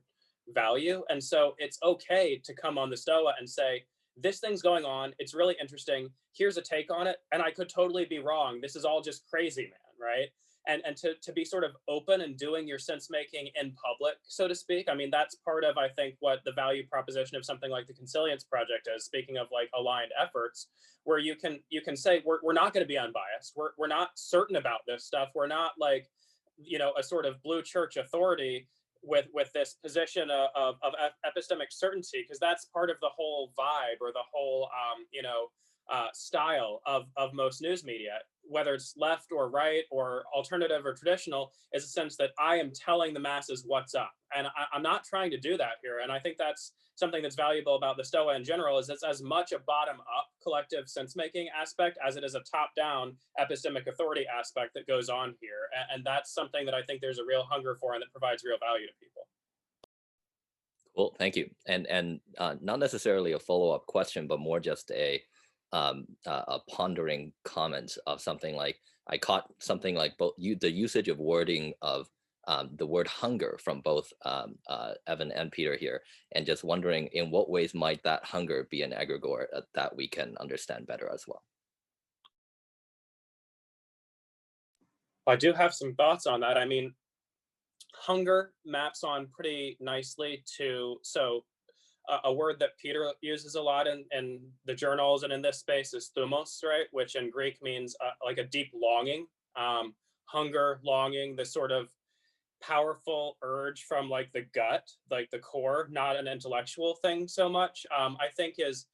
C: value. And so it's okay to come on the Stoa and say, this thing's going on, it's really interesting, here's a take on it, and I could totally be wrong. This is all just crazy, man, right? And to be sort of open and doing your sense making in public, so to speak. I mean, that's part of, I think, what the value proposition of something like the Consilience Project is, speaking of aligned efforts, where you can say, we're not going to be unbiased. We're not certain about this stuff. We're not a sort of blue church authority with this position of epistemic certainty, because that's part of the whole vibe or the whole, style of most news media, whether it's left or right or alternative or traditional, is a sense that I am telling the masses what's up. And I'm not trying to do that here. And I think that's something that's valuable about the Stoa in general, is it's as much a bottom-up collective sense-making aspect as it is a top-down epistemic authority aspect that goes on here. And that's something that I think there's a real hunger for and that provides real value to people.
D: Cool, thank you. And not necessarily a follow-up question, but more just a pondering comment of something like, I caught something like the usage of wording of the word hunger from both Evan and Peter here, and just wondering in what ways might that hunger be an egregor that we can understand better as well.
C: I do have some thoughts on that. I mean, hunger maps on pretty nicely to, a word that Peter uses a lot in the journals and in this space is thumos, right? Which in Greek means like a deep longing, hunger, longing, this sort of powerful urge from the gut, the core, not an intellectual thing so much, I think is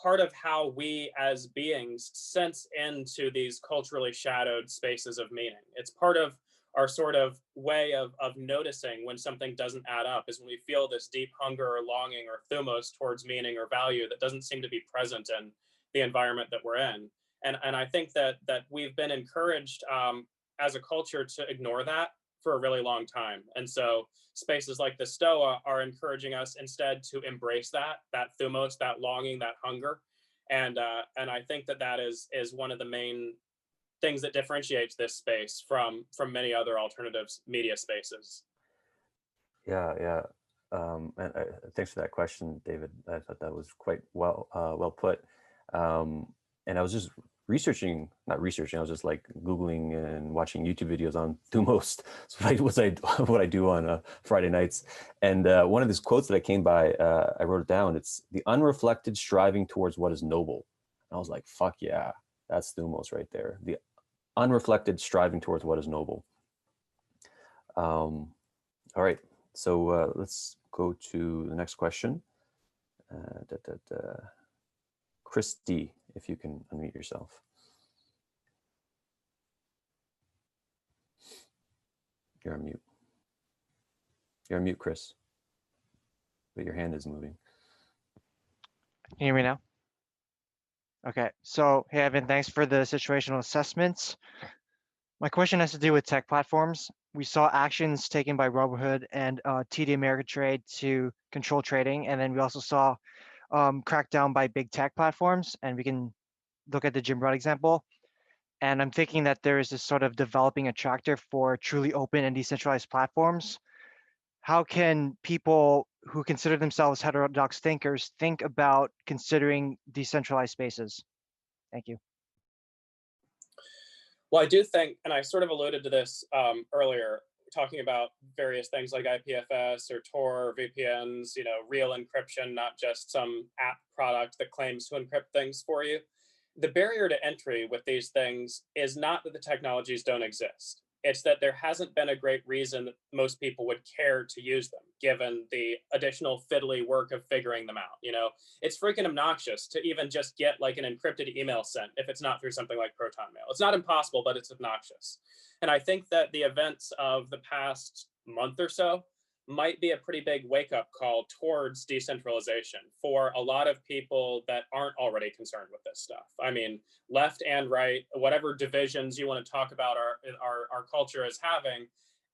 C: part of how we as beings sense into these culturally shadowed spaces of meaning. It's part of our sort of way of noticing when something doesn't add up, is when we feel this deep hunger or longing or thumos towards meaning or value that doesn't seem to be present in the environment that we're in. And I think that we've been encouraged as a culture to ignore that for a really long time. And so spaces like the Stoa are encouraging us instead to embrace that thumos, that longing, that hunger. And I think that is one of the main things that differentiates this space from many other alternative media spaces.
B: Yeah. And thanks for that question, David. I thought that was quite well put. And I was just not researching, I was just like Googling and watching YouTube videos on Thumos. So what I do on Friday nights. And one of these quotes that I came by, I wrote it down. It's the unreflected striving towards what is noble. And I was like, fuck yeah, that's Thumos right there. The unreflected striving towards what is noble. All right, so let's go to the next question. Christy, if you can unmute yourself. You're on mute. You're on mute, Chris. But your hand is moving.
E: Can you hear me now? Okay, so hey, Evan, thanks for the situational assessments. My question has to do with tech platforms. We saw actions taken by Robinhood and TD Ameritrade to control trading, and then we also saw crackdown by big tech platforms, and we can look at the Jim Rudd example. And I'm thinking that there is this sort of developing attractor for truly open and decentralized platforms. How can people who consider themselves heterodox thinkers think about considering decentralized spaces? Thank you.
C: Well, I do think, and I sort of alluded to this earlier, talking about various things like IPFS or Tor, or VPNs, real encryption, not just some app product that claims to encrypt things for you. The barrier to entry with these things is not that the technologies don't exist. It's that there hasn't been a great reason that most people would care to use them, given the additional fiddly work of figuring them out. It's freaking obnoxious to even just get like an encrypted email sent if it's not through something like Proton Mail. It's not impossible, but it's obnoxious. And I think that the events of the past month or so might be a pretty big wake-up call towards decentralization for a lot of people that aren't already concerned with this stuff. I mean, left and right, whatever divisions you want to talk about our culture as having,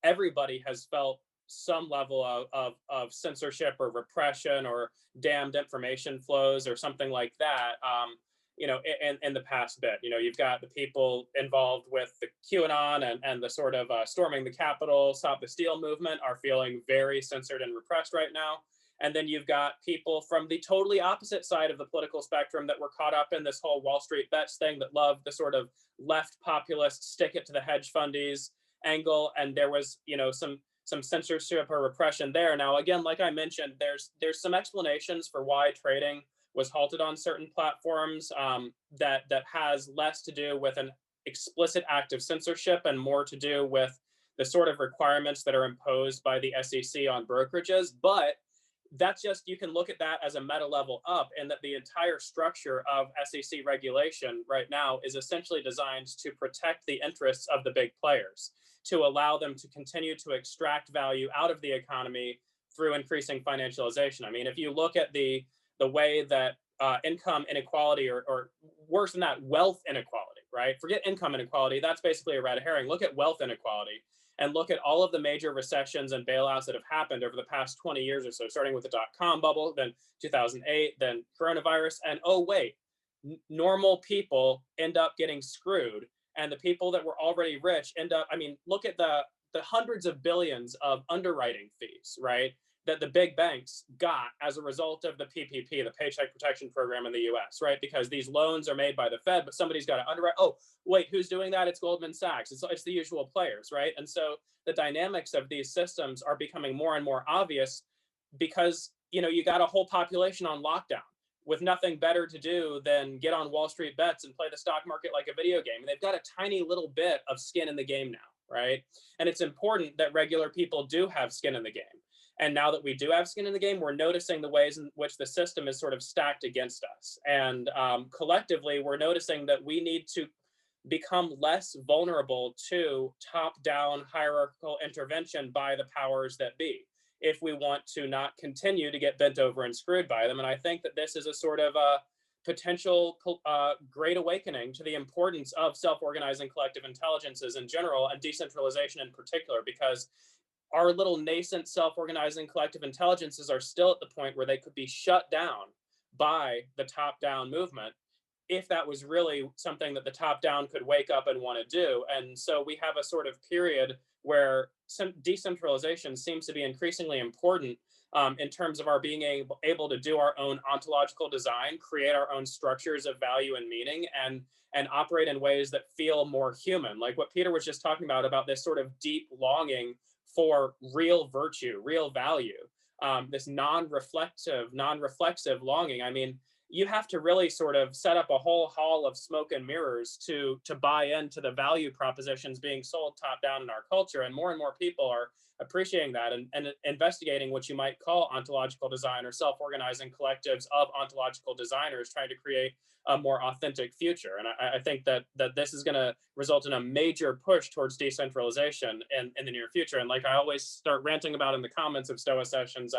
C: everybody has felt some level of censorship or repression or damned information flows or something like that. In the past bit, you've got the people involved with the QAnon and the sort of storming the Capitol, Stop the Steal movement are feeling very censored and repressed right now. And then you've got people from the totally opposite side of the political spectrum that were caught up in this whole WallStreetBets thing that loved the sort of left populist, stick it to the hedge fundies angle. And there was, some censorship or repression there. Now, again, like I mentioned, there's some explanations for why trading was halted on certain platforms that has less to do with an explicit act of censorship and more to do with the sort of requirements that are imposed by the SEC on brokerages. But that's just, you can look at that as a meta level up, and that the entire structure of SEC regulation right now is essentially designed to protect the interests of the big players, to allow them to continue to extract value out of the economy through increasing financialization. I mean, if you look at the way that income inequality or worse than that, wealth inequality, right? Forget income inequality. That's basically a red herring. Look at wealth inequality and look at all of the major recessions and bailouts that have happened over the past 20 years or so, starting with the dot-com bubble, then 2008, then coronavirus. And oh, wait, normal people end up getting screwed. And the people that were already rich end up, look at the hundreds of billions of underwriting fees, right? That the big banks got as a result of the PPP, the Paycheck Protection Program in the US, right? Because these loans are made by the Fed, but somebody's got to underwrite. Oh, wait, who's doing that? It's Goldman Sachs. It's the usual players, right? And so the dynamics of these systems are becoming more and more obvious because, you got a whole population on lockdown with nothing better to do than get on WallStreetBets and play the stock market like a video game. And they've got a tiny little bit of skin in the game now, right? And it's important that regular people do have skin in the game. And now that we do have skin in the game, we're noticing the ways in which the system is sort of stacked against us. And collectively, we're noticing that we need to become less vulnerable to top-down hierarchical intervention by the powers that be if we want to not continue to get bent over and screwed by them. And I think that this is a sort of a potential great awakening to the importance of self-organizing collective intelligences in general and decentralization in particular, because our little nascent self-organizing collective intelligences are still at the point where they could be shut down by the top-down movement if that was really something that the top-down could wake up and want to do. And so we have a sort of period where some decentralization seems to be increasingly important in terms of our being able to do our own ontological design, create our own structures of value and meaning, and operate in ways that feel more human. Like what Peter was just talking about this sort of deep longing for real virtue, real value, this non-reflexive longing. I mean, you have to really sort of set up a whole hall of smoke and mirrors to buy into the value propositions being sold top down in our culture. And more people are appreciating that and investigating what you might call ontological design or self-organizing collectives of ontological designers trying to create a more authentic future. And I think that this is going to result in a major push towards decentralization in the near future. And like I always start ranting about in the comments of Stoa sessions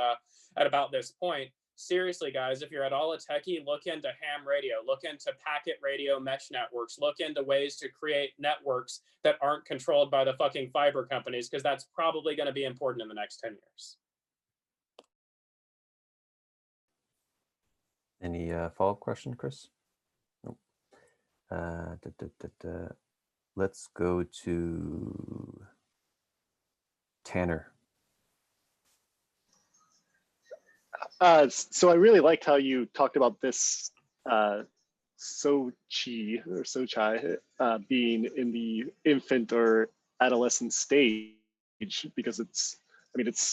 C: at about this point, seriously, guys, if you're at all a techie, look into ham radio, look into packet radio mesh networks, look into ways to create networks that aren't controlled by the fucking fiber companies, because that's probably going to be important in the next 10 years.
B: Any follow-up question, Chris? Nope. Let's go to Tanner.
F: So I really liked how you talked about this SOCI or SOCI being in the infant or adolescent stage, because it's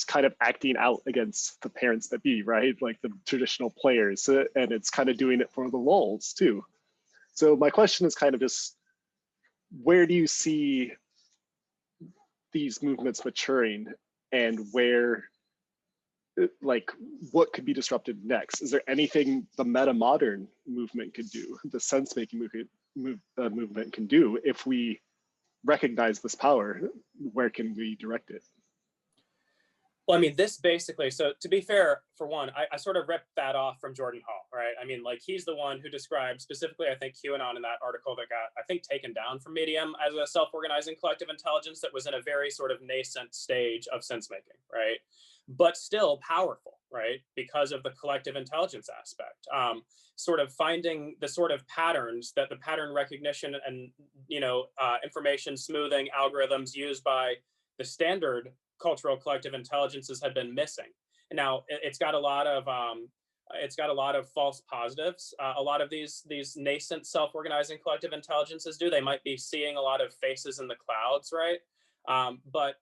F: kind of acting out against the parents that be, right? Like the traditional players, and it's kind of doing it for the lulz too. So my question is kind of just, where do you see these movements maturing, and where, like, what could be disrupted next? Is there anything the meta modern movement could do, the sense making movement can do, if we recognize this power? Where can we direct it?
C: Well, I mean, this basically, so to be fair, for one, I sort of ripped that off from Jordan Hall, right? I mean, like, he's the one who described specifically, I think, QAnon in that article that got, I think, taken down from Medium as a self-organizing collective intelligence that was in a very sort of nascent stage of sense-making, right? But still powerful, right? Because of the collective intelligence aspect. Sort of finding the sort of patterns that the pattern recognition and, information smoothing algorithms used by the standard cultural collective intelligences had been missing. And now it's got a lot of false positives. A lot of these nascent self-organizing collective intelligences do. They might be seeing a lot of faces in the clouds, right? But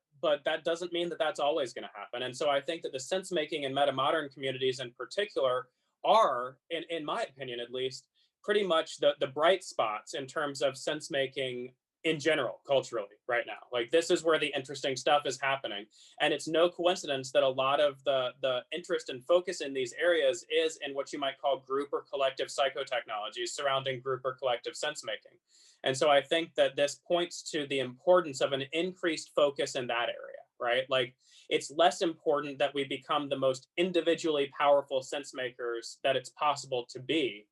C: that doesn't mean that that's always going to happen. And so I think that the sense-making and meta-modern communities in particular are, in my opinion at least, pretty much the bright spots in terms of sense-making in general, culturally, right now. Like, this is where the interesting stuff is happening. And it's no coincidence that a lot of the interest and focus in these areas is in what you might call group or collective psychotechnologies surrounding group or collective sense-making. And so I think that this points to the importance of an increased focus in that area, right? Like, it's less important that we become the most individually powerful sense makers that it's possible to be,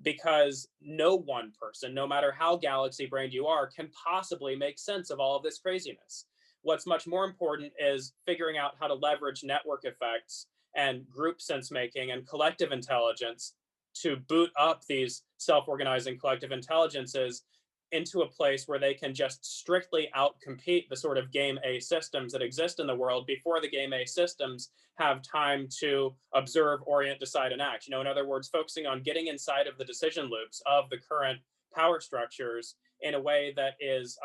C: because no one person, no matter how galaxy brained you are, can possibly make sense of all of this craziness. What's much more important is figuring out how to leverage network effects and group sense making and collective intelligence to boot up these self-organizing collective intelligences into a place where they can just strictly outcompete the sort of game A systems that exist in the world before the game A systems have time to observe, orient, decide, and act. In other words, focusing on getting inside of the decision loops of the current power structures in a way that is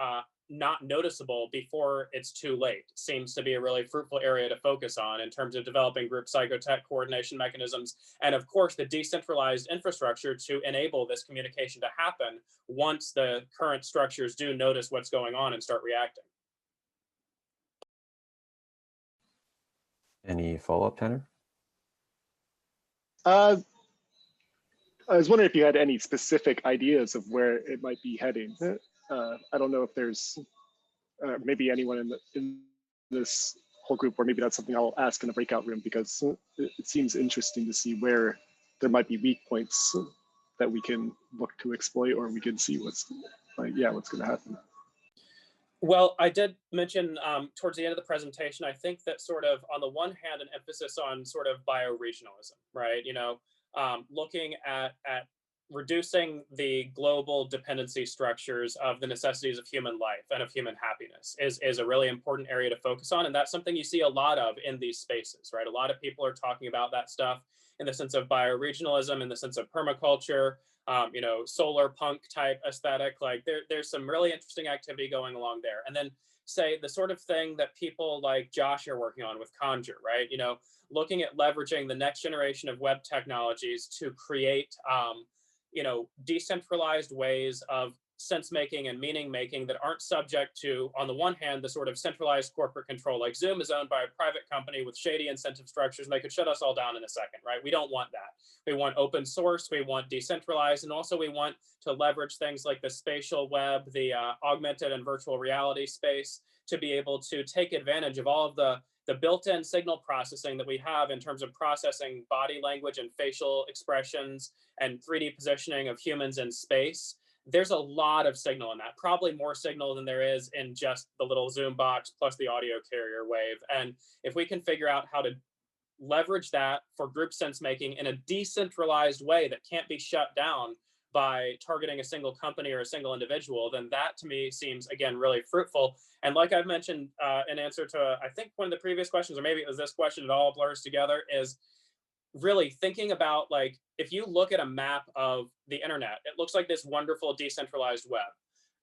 C: not noticeable before it's too late seems to be a really fruitful area to focus on in terms of developing group psychotech coordination mechanisms, and of course the decentralized infrastructure to enable this communication to happen once the current structures do notice what's going on and start reacting.
B: Any follow-up, Tanner?
F: I was wondering if you had any specific ideas of where it might be heading. I don't know if there's maybe anyone in this whole group, or maybe that's something I'll ask in the breakout room, because it seems interesting to see where there might be weak points that we can look to exploit, or we can see what's going to happen.
C: Well, I did mention towards the end of the presentation, I think that sort of on the one hand, an emphasis on sort of bioregionalism, right? Looking at reducing the global dependency structures of the necessities of human life and of human happiness is a really important area to focus on. And that's something you see a lot of in these spaces, right? A lot of people are talking about that stuff in the sense of bioregionalism, in the sense of permaculture, solar punk type aesthetic. Like there's some really interesting activity going along there. And then say the sort of thing that people like Josh are working on with Conjure, right? Looking at leveraging the next generation of web technologies to create decentralized ways of sense making and meaning making that aren't subject to, on the one hand, the sort of centralized corporate control. Like Zoom is owned by a private company with shady incentive structures, and they could shut us all down in a second, right? We don't want that. We want open source, we want decentralized, and also we want to leverage things like the spatial web, the augmented and virtual reality space, to be able to take advantage of all of the built-in signal processing that we have in terms of processing body language and facial expressions and 3D positioning of humans in space. There's a lot of signal in that, probably more signal than there is in just the little Zoom box plus the audio carrier wave. And if we can figure out how to leverage that for group sense making in a decentralized way that can't be shut down by targeting a single company or a single individual, then that to me seems, again, really fruitful. And like I've mentioned in answer to, I think, one of the previous questions, or maybe it was this question, it all blurs together, is really thinking about, like, if you look at a map of the internet, it looks like this wonderful decentralized web.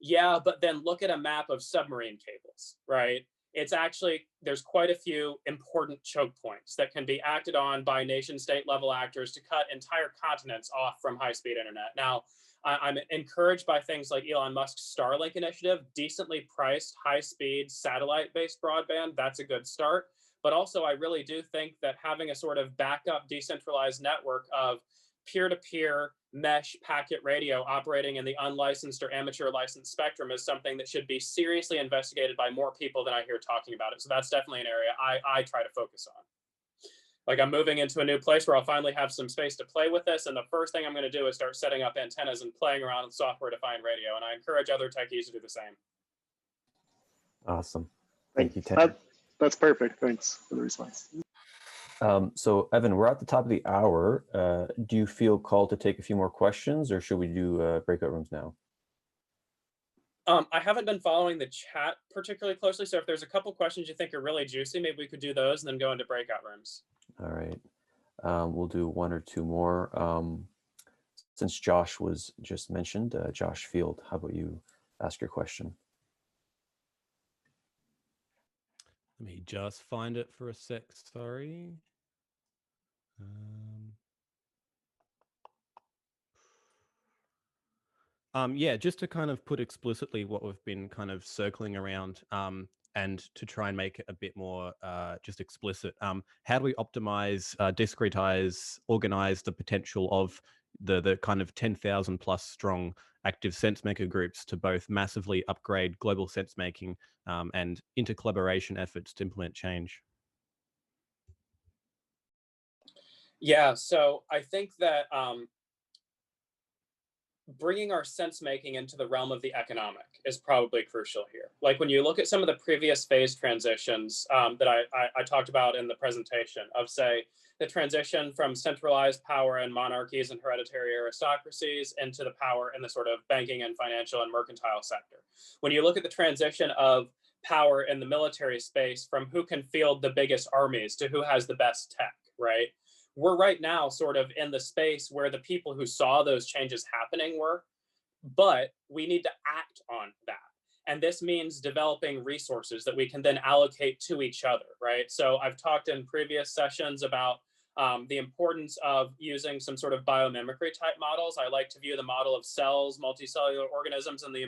C: Yeah, but then look at a map of submarine cables, right? It's actually, there's quite a few important choke points that can be acted on by nation state level actors to cut entire continents off from high-speed internet. Now, I'm encouraged by things like Elon Musk's Starlink initiative, decently priced, high-speed, satellite-based broadband. That's a good start. But also, I really do think that having a sort of backup decentralized network of peer-to-peer mesh packet radio operating in the unlicensed or amateur licensed spectrum is something that should be seriously investigated by more people than I hear talking about it. So that's definitely an area I try to focus on. Like, I'm moving into a new place where I'll finally have some space to play with this. And the first thing I'm going to do is start setting up antennas and playing around with software-defined radio. And I encourage other techies to do the same.
B: Awesome. Thank you, Tim.
F: That's perfect. Thanks for the response.
B: So, Evan, we're at the top of the hour. Do you feel called to take a few more questions, or should we do breakout rooms now?
C: I haven't been following the chat particularly closely. So if there's a couple questions you think are really juicy, maybe we could do those and then go into breakout rooms.
B: All right. We'll do one or two more. Since Josh was just mentioned, Josh Field, how about you ask your question?
G: Let me just find it for a sec, sorry. Yeah, just to kind of put explicitly what we've been kind of circling around and to try and make it a bit more just explicit. How do we optimize, discretize, organize the potential of the kind of 10,000 plus strong active sense maker groups to both massively upgrade global sense making and inter-collaboration efforts to implement change?
C: Yeah, so I think that bringing our sense making into the realm of the economic is probably crucial here. Like, when you look at some of the previous phase transitions that I talked about in the presentation of, say, the transition from centralized power and monarchies and hereditary aristocracies into the power in the sort of banking and financial and mercantile sector. When you look at the transition of power in the military space from who can field the biggest armies to who has the best tech, right? We're right now sort of in the space where the people who saw those changes happening were, but we need to act on that. And this means developing resources that we can then allocate to each other, right? So I've talked in previous sessions about the importance of using some sort of biomimicry type models. I like to view the model of cells, multicellular organisms, and the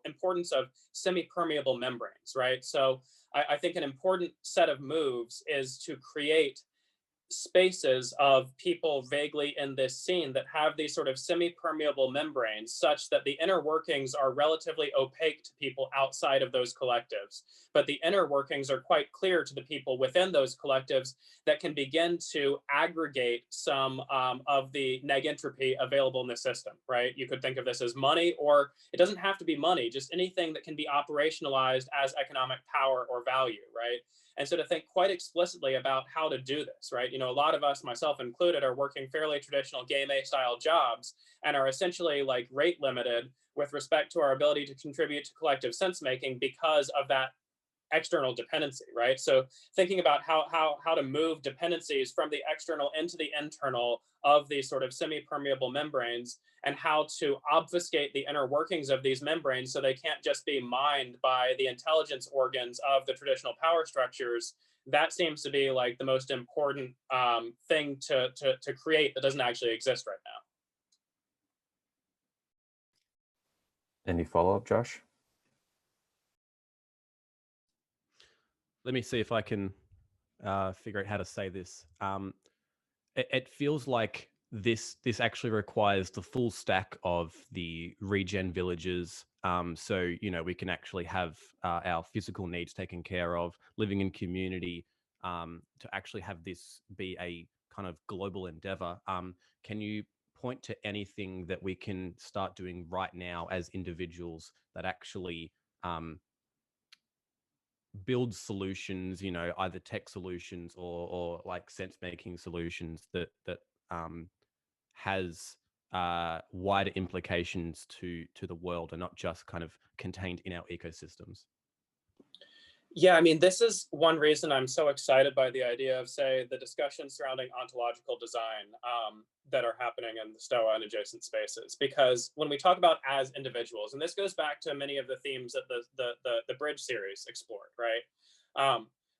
C: importance of semi-permeable membranes, right? So I think an important set of moves is to create spaces of people vaguely in this scene that have these sort of semi-permeable membranes such that the inner workings are relatively opaque to people outside of those collectives, but the inner workings are quite clear to the people within those collectives that can begin to aggregate some of the negentropy available in the system, right? You could think of this as money, or it doesn't have to be money, just anything that can be operationalized as economic power or value, right? and so to think quite explicitly about how to do this, right? You know, a lot of us, myself included, are working fairly traditional game A style jobs and are essentially like rate limited with respect to our ability to contribute to collective sense making because of that external dependency, right? So thinking about how to move dependencies from the external into the internal of these sort of semi-permeable membranes, and how to obfuscate the inner workings of these membranes so they can't just be mined by the intelligence organs of the traditional power structures. That seems to be like the most important thing to create that doesn't actually exist right now.
B: Any follow-up, Josh?
G: Let me see if I can figure out how to say this. It feels like this actually requires the full stack of the regen villages. So, you know, we can actually have our physical needs taken care of, living in community, to actually have this be a kind of global endeavor. Can you point to anything that we can start doing right now as individuals that actually build solutions, you know, either tech solutions or like sense making solutions that has wider implications to the world and not just kind of contained in our ecosystems?
C: Yeah, I mean, this is one reason I'm so excited by the idea of, say, the discussions surrounding ontological design that are happening in the Stoa and adjacent spaces. Because when we talk about as individuals, and this goes back to many of the themes that the Bridge series explored, right?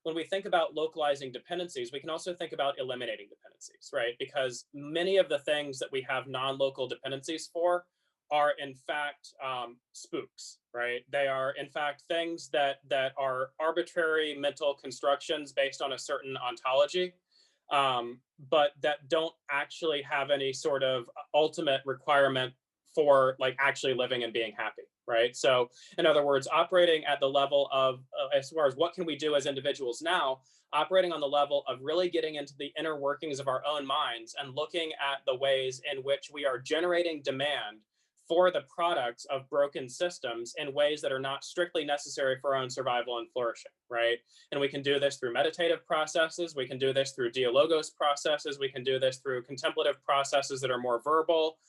C: When we think about localizing dependencies, we can also think about eliminating dependencies, right? Because many of the things that we have non-local dependencies for are in fact spooks, right? They are in fact things that are arbitrary mental constructions based on a certain ontology, but that don't actually have any sort of ultimate requirement for like actually living and being happy, right? So in other words, operating at the level of, as far as what can we do as individuals now, operating on the level of really getting into the inner workings of our own minds and looking at the ways in which we are generating demand for the products of broken systems in ways that are not strictly necessary for our own survival and flourishing, right? And we can do this through meditative processes. We can do this through dialogos processes. We can do this through contemplative processes that are more verbal.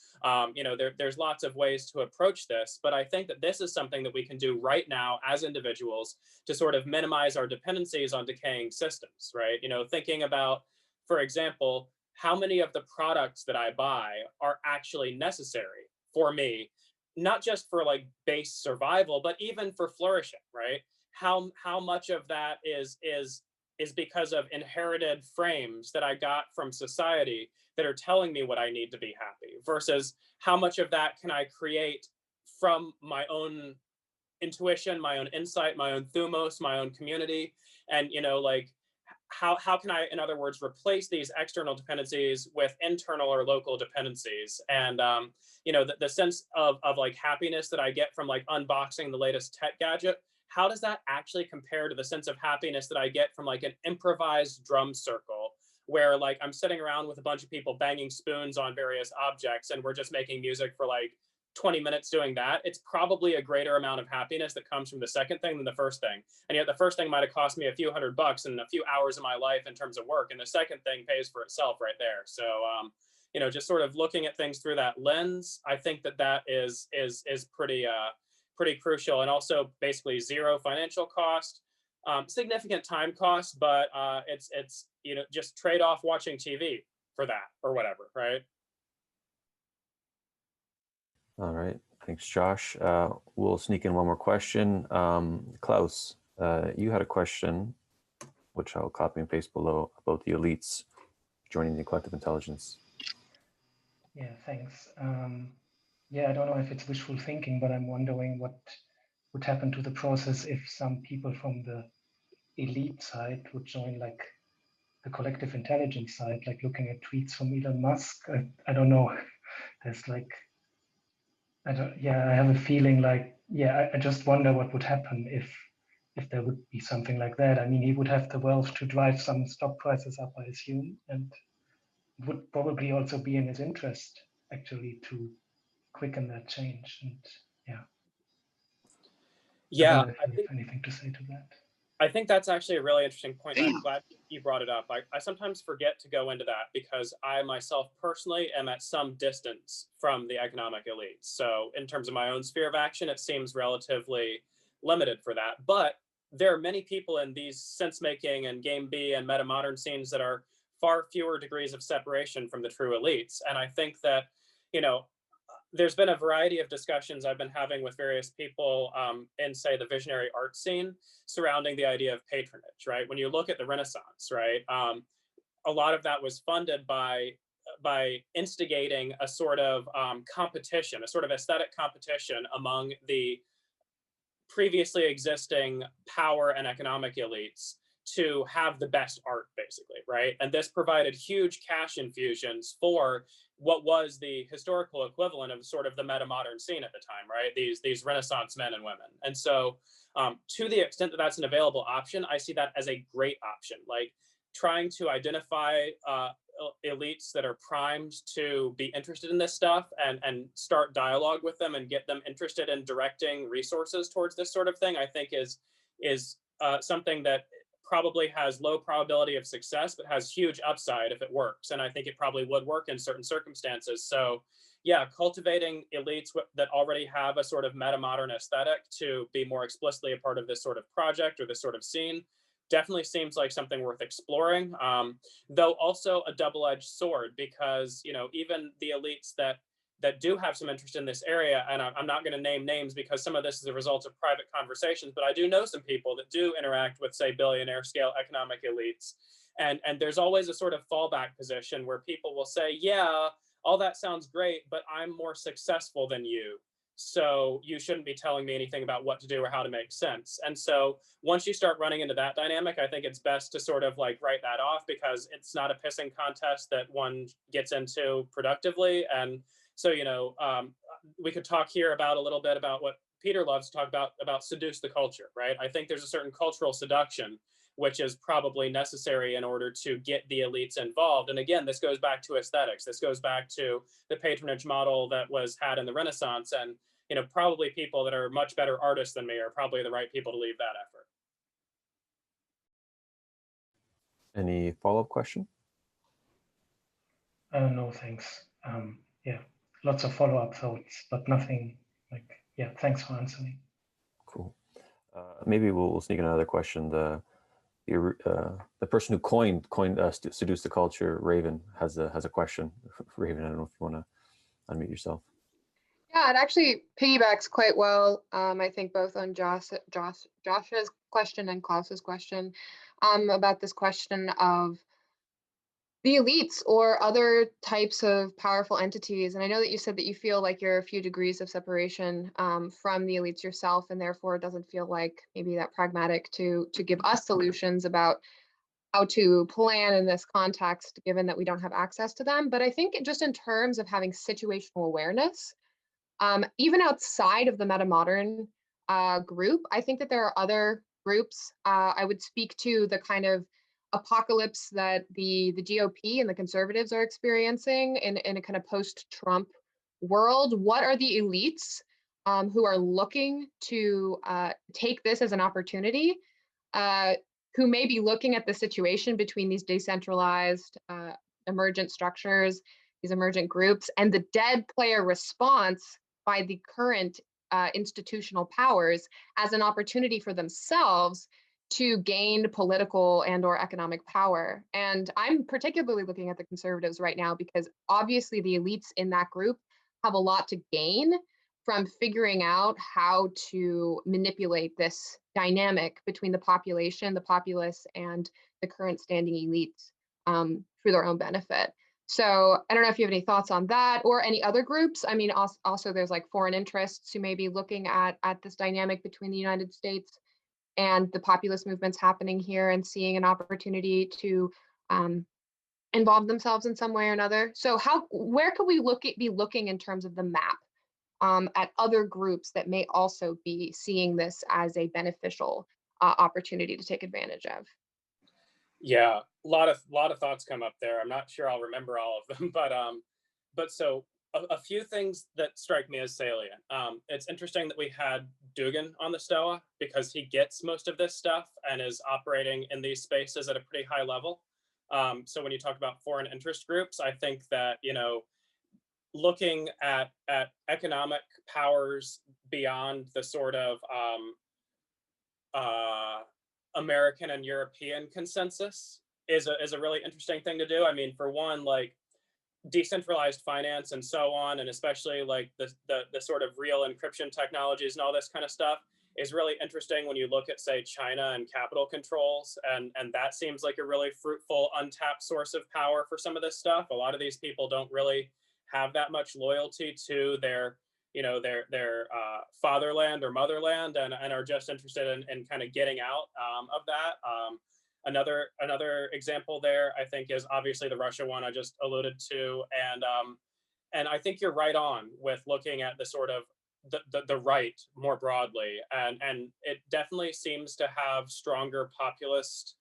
C: You know, there's lots of ways to approach this, but I think that this is something that we can do right now as individuals to sort of minimize our dependencies on decaying systems, right? You know, thinking about, for example, how many of the products that I buy are actually necessary for me, not just for like base survival, but even for flourishing, right? How much of that is because of inherited frames that I got from society that are telling me what I need to be happy, versus how much of that can I create from my own intuition, my own insight, my own thumos, my own community. And, you know, like how can I, in other words, replace these external dependencies with internal or local dependencies? And, you know, the sense of like happiness that I get from like unboxing the latest tech gadget, how does that actually compare to the sense of happiness that I get from like an improvised drum circle where like I'm sitting around with a bunch of people banging spoons on various objects and we're just making music for like 20 minutes doing that? It's probably a greater amount of happiness that comes from the second thing than the first thing. And yet the first thing might have cost me a few $100 and a few hours of my life in terms of work. And the second thing pays for itself right there. So, you know, just sort of looking at things through that lens, I think that is pretty crucial. And also basically zero financial cost, significant time cost, but it's, you know, just trade off watching TV for that or whatever, right?
B: All right. Thanks, Josh. We'll sneak in one more question. Klaus, you had a question, which I'll copy and paste below, about the elites joining the collective intelligence.
H: Yeah, thanks. Yeah, I don't know if it's wishful thinking, but I'm wondering what would happen to the process if some people from the elite side would join like the collective intelligence side, like looking at tweets from Elon Musk. I don't know. There's like, I have a feeling like, I just wonder what would happen if there would be something like that. I mean, he would have the wealth to drive some stock prices up, I assume, and it would probably also be in his interest actually to quicken that change. And I
C: Yeah,
H: wonder if you have anything to say to that.
C: I think that's actually a really interesting point, and I'm glad you brought it up. I sometimes forget to go into that because I myself personally am at some distance from the economic elites. So in terms of my own sphere of action, it seems relatively limited for that. But there are many people in these sense-making and game B and meta-modern scenes that are far fewer degrees of separation from the true elites. And I think that, you know, there's been a variety of discussions I've been having with various people in, say, the visionary art scene surrounding the idea of patronage, right? When you look at the Renaissance, right, a lot of that was funded by instigating a sort of competition, a sort of aesthetic competition among the previously existing power and economic elites to have the best art, basically, right? And this provided huge cash infusions for what was the historical equivalent of sort of the meta-modern scene at the time, right? These Renaissance men and women. And so to the extent that that's an available option, I see that as a great option. Like trying to identify elites that are primed to be interested in this stuff and start dialogue with them and get them interested in directing resources towards this sort of thing, I think is something that probably has low probability of success, but has huge upside if it works. And I think it probably would work in certain circumstances. So yeah, cultivating elites that already have a sort of meta-modern aesthetic to be more explicitly a part of this sort of project or this sort of scene definitely seems like something worth exploring, though also a double-edged sword, because, you know, even the elites that do have some interest in this area, and I'm not going to name names because some of this is a result of private conversations, but I do know some people that do interact with, say, billionaire scale economic elites. And there's always a sort of fallback position where people will say, yeah, all that sounds great, but I'm more successful than you. So you shouldn't be telling me anything about what to do or how to make sense. And so once you start running into that dynamic, I think it's best to sort of like write that off, because it's not a pissing contest that one gets into productively. And so, you know, we could talk here about a little bit about what Peter loves to talk about seduce the culture, right? I think there's a certain cultural seduction which is probably necessary in order to get the elites involved. And again, this goes back to aesthetics. This goes back to the patronage model that was had in the Renaissance. And, you know, probably people that are much better artists than me are probably the right people to lead that effort.
B: Any follow-up question?
H: No, thanks. Yeah, lots of follow-up thoughts, but nothing like, yeah, thanks for answering.
B: Cool. Maybe we'll sneak in another question. The person who coined seduce the culture, Raven, has a question. Raven, I don't know if you want to unmute yourself.
I: Yeah, it actually piggybacks quite well. I think both on Josh's question and Klaus's question about this question of the elites or other types of powerful entities. And I know that you said that you feel like you're a few degrees of separation from the elites yourself, and therefore it doesn't feel like maybe that pragmatic to give us solutions about how to plan in this context, given that we don't have access to them. But I think just in terms of having situational awareness, even outside of the meta-modern group, I think that there are other groups. I would speak to the kind of apocalypse that the GOP and the conservatives are experiencing in a kind of post-Trump world. What are the elites who are looking to take this as an opportunity, who may be looking at the situation between these decentralized emergent structures, these emergent groups, and the dead player response by the current institutional powers as an opportunity for themselves to gain political and or economic power. And I'm particularly looking at the conservatives right now because obviously the elites in that group have a lot to gain from figuring out how to manipulate this dynamic between the population, the populace, and the current standing elites for their own benefit. So I don't know if you have any thoughts on that or any other groups. I mean, also there's like foreign interests who may be looking at this dynamic between the United States and the populist movements happening here and seeing an opportunity to involve themselves in some way or another. So where could we be looking in terms of the map at other groups that may also be seeing this as a beneficial opportunity to take advantage of?
C: Yeah, a lot of thoughts come up there. I'm not sure I'll remember all of them, but so a few things that strike me as salient. It's interesting that we had Dugan on the Stoa because he gets most of this stuff and is operating in these spaces at a pretty high level. So when you talk about foreign interest groups, I think that, you know, looking at economic powers beyond the sort of American and European consensus is a really interesting thing to do. I mean, for one, like decentralized finance and so on, and especially like the sort of real encryption technologies and all this kind of stuff is really interesting when you look at, say, China and capital controls, and that seems like a really fruitful untapped source of power for some of this stuff. A lot of these people don't really have that much loyalty to their, you know, their fatherland or motherland, and are just interested in kind of getting out of that. Another example there, I think, is obviously the Russia one I just alluded to, and I think you're right on with looking at the sort of the right more broadly, and it definitely seems to have stronger populist,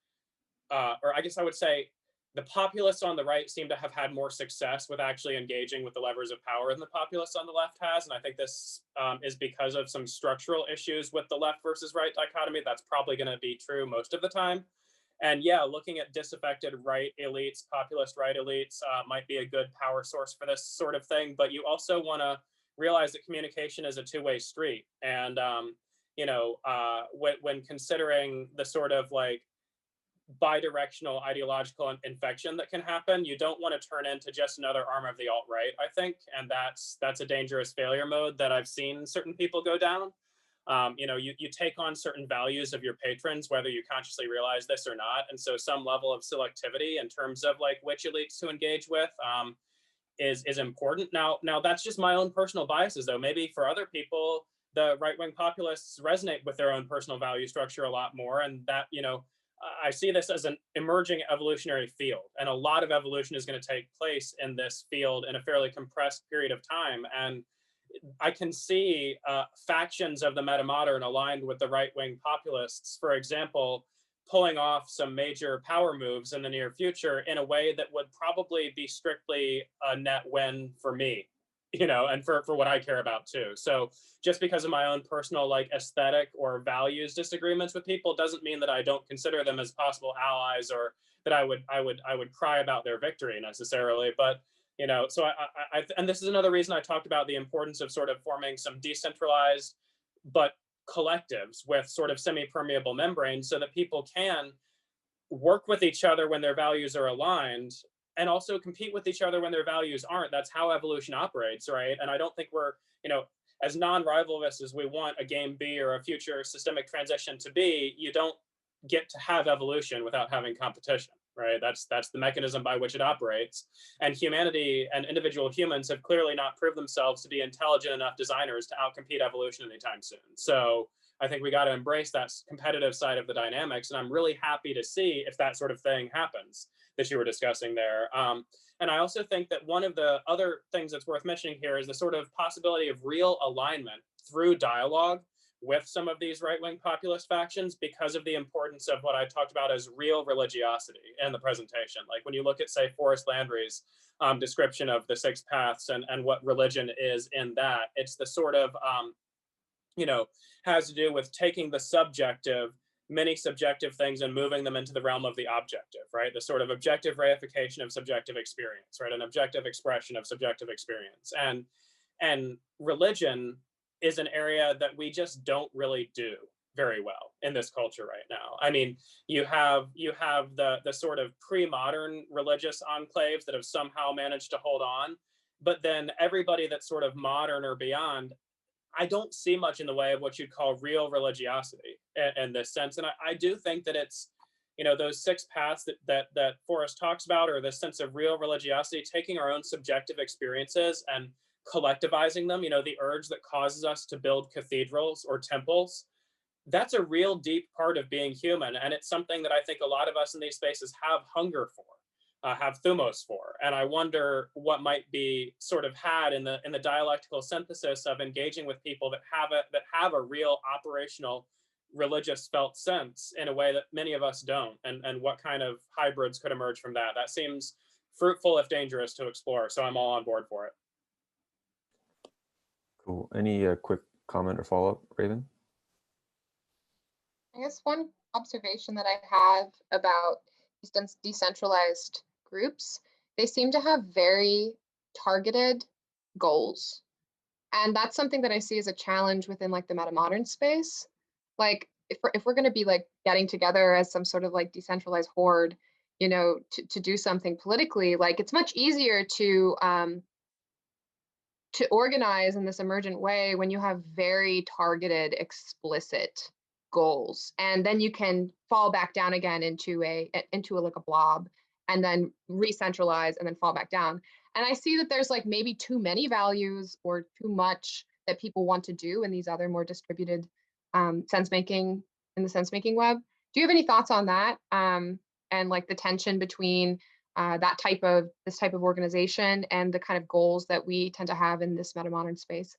C: or I guess I would say the populists on the right seem to have had more success with actually engaging with the levers of power than the populists on the left has, and I think this is because of some structural issues with the left versus right dichotomy. That's probably going to be true most of the time. And yeah, looking at disaffected right elites, populist right elites might be a good power source for this sort of thing. But you also want to realize that communication is a two-way street. And, you know, when considering the sort of like bidirectional ideological infection that can happen, you don't want to turn into just another arm of the alt-right, I think. And that's a dangerous failure mode that I've seen certain people go down. You know, you take on certain values of your patrons, whether you consciously realize this or not. And so some level of selectivity in terms of like which elites to engage with is important. Now that's just my own personal biases, though. Maybe for other people, the right-wing populists resonate with their own personal value structure a lot more. And that, you know, I see this as an emerging evolutionary field. And a lot of evolution is going to take place in this field in a fairly compressed period of time. And I can see factions of the meta-modern aligned with the right-wing populists, for example, pulling off some major power moves in the near future in a way that would probably be strictly a net win for me, you know, and for what I care about too. So just because of my own personal like aesthetic or values disagreements with people doesn't mean that I don't consider them as possible allies, or that I would cry about their victory necessarily. But you know, so I and this is another reason I talked about the importance of sort of forming some decentralized but collectives with sort of semi-permeable membranes so that people can work with each other when their values are aligned, and also compete with each other when their values aren't. That's how evolution operates, right? And I don't think we're, you know, as non-rivalrous as we want a game B or a future systemic transition to be, you don't get to have evolution without having competition, right? That's the mechanism by which it operates. And humanity and individual humans have clearly not proved themselves to be intelligent enough designers to outcompete evolution anytime soon. So I think we got to embrace that competitive side of the dynamics. And I'm really happy to see if that sort of thing happens that you were discussing there. And I also think that one of the other things that's worth mentioning here is the sort of possibility of real alignment through dialogue with some of these right-wing populist factions, because of the importance of what I talked about as real religiosity in the presentation. Like when you look at, say, Forrest Landry's description of the six paths and what religion is in that, it's the sort of, you know, has to do with taking the subjective, many subjective things and moving them into the realm of the objective, right? The sort of objective reification of subjective experience, right? An objective expression of subjective experience. And religion is an area that we just don't really do very well in this culture right now. I mean, you have the sort of pre-modern religious enclaves that have somehow managed to hold on, but then everybody that's sort of modern or beyond, I don't see much in the way of what you'd call real religiosity in this sense. And I do think that it's, you know, those six paths that Forrest talks about, or this sense of real religiosity, taking our own subjective experiences and collectivizing them, you know, the urge that causes us to build cathedrals or temples, that's a real deep part of being human. And it's something that I think a lot of us in these spaces have hunger for, have thumos for. And I wonder what might be sort of had in the dialectical synthesis of engaging with people that have a real operational religious felt sense in a way that many of us don't, and what kind of hybrids could emerge from that. That seems fruitful if dangerous to explore. So I'm all on board for it.
B: Cool. Any quick comment or follow-up, Raven?
I: I guess one observation that I have about these decentralized groups, they seem to have very targeted goals. And that's something that I see as a challenge within like the metamodern space. Like if we're going to be like getting together as some sort of like decentralized horde, you know, to do something politically, like it's much easier to organize in this emergent way when you have very targeted, explicit goals, and then you can fall back down again into like a blob, and then re-centralize and then fall back down. And I see that there's like maybe too many values or too much that people want to do in these other more distributed sense making web. Do you have any thoughts on that? And like the tension between this type of organization and the kind of goals that we tend to have in this metamodern space?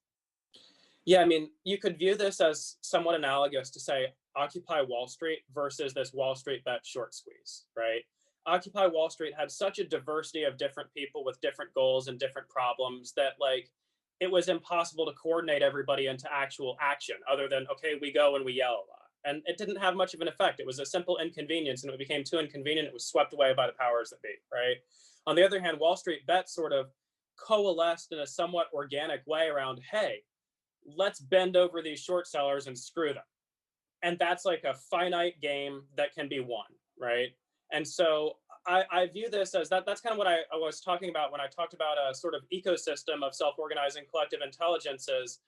C: Yeah, I mean, you could view this as somewhat analogous to, say, Occupy Wall Street versus this WallStreetBets short squeeze, right? Occupy Wall Street had such a diversity of different people with different goals and different problems that, like, it was impossible to coordinate everybody into actual action other than, okay, we go and we yell a lot. And it didn't have much of an effect. It was a simple inconvenience, and it became too inconvenient. It was swept away by the powers that be, right? On the other hand, WallStreetBets sort of coalesced in a somewhat organic way around, hey, let's bend over these short sellers and screw them. And that's like a finite game that can be won, right? And so I view this as that's kind of what I was talking about when I talked about a sort of ecosystem of self-organizing collective intelligences.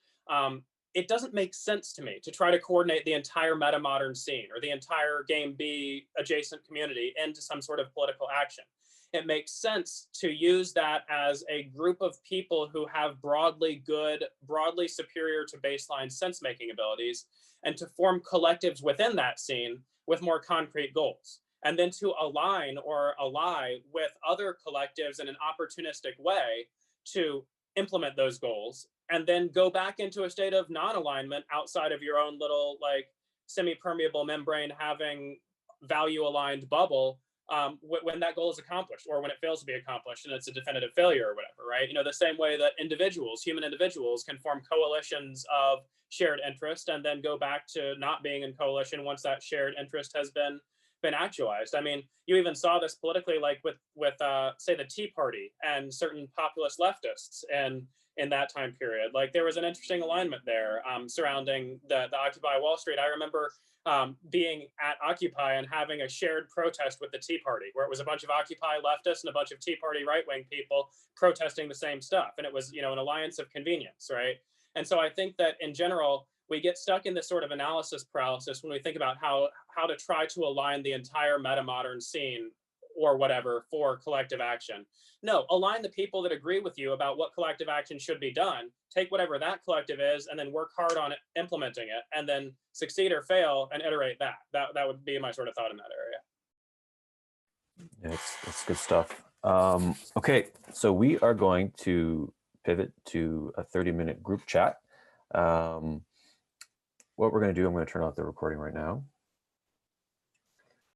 C: It doesn't make sense to me to try to coordinate the entire metamodern scene or the entire Game B adjacent community into some sort of political action. It makes sense to use that as a group of people who have broadly good, broadly superior to baseline sense-making abilities, and to form collectives within that scene with more concrete goals. And then to align or ally with other collectives in an opportunistic way to implement those goals, and then go back into a state of non-alignment outside of your own little like semi-permeable membrane having value-aligned bubble when that goal is accomplished or when it fails to be accomplished and it's a definitive failure or whatever, right? You know, the same way that human individuals can form coalitions of shared interest and then go back to not being in coalition once that shared interest has been actualized. I mean, you even saw this politically, like with say the Tea Party and certain populist leftists in that time period. Like there was an interesting alignment there surrounding the Occupy Wall Street. I remember being at Occupy and having a shared protest with the Tea Party, where it was a bunch of Occupy leftists and a bunch of Tea Party right-wing people protesting the same stuff. And it was, you know, an alliance of convenience, right? And so I think that in general, we get stuck in this sort of analysis paralysis when we think about how to try to align the entire metamodern scene or whatever for collective action. No, align the people that agree with you about what collective action should be done, take whatever that collective is, and then work hard on it, implementing it, and then succeed or fail and iterate that. That would be my sort of thought in that area.
B: Yeah, that's good stuff. Okay, so we are going to pivot to a 30-minute group chat. What we're going to do, I'm going to turn off the recording right now.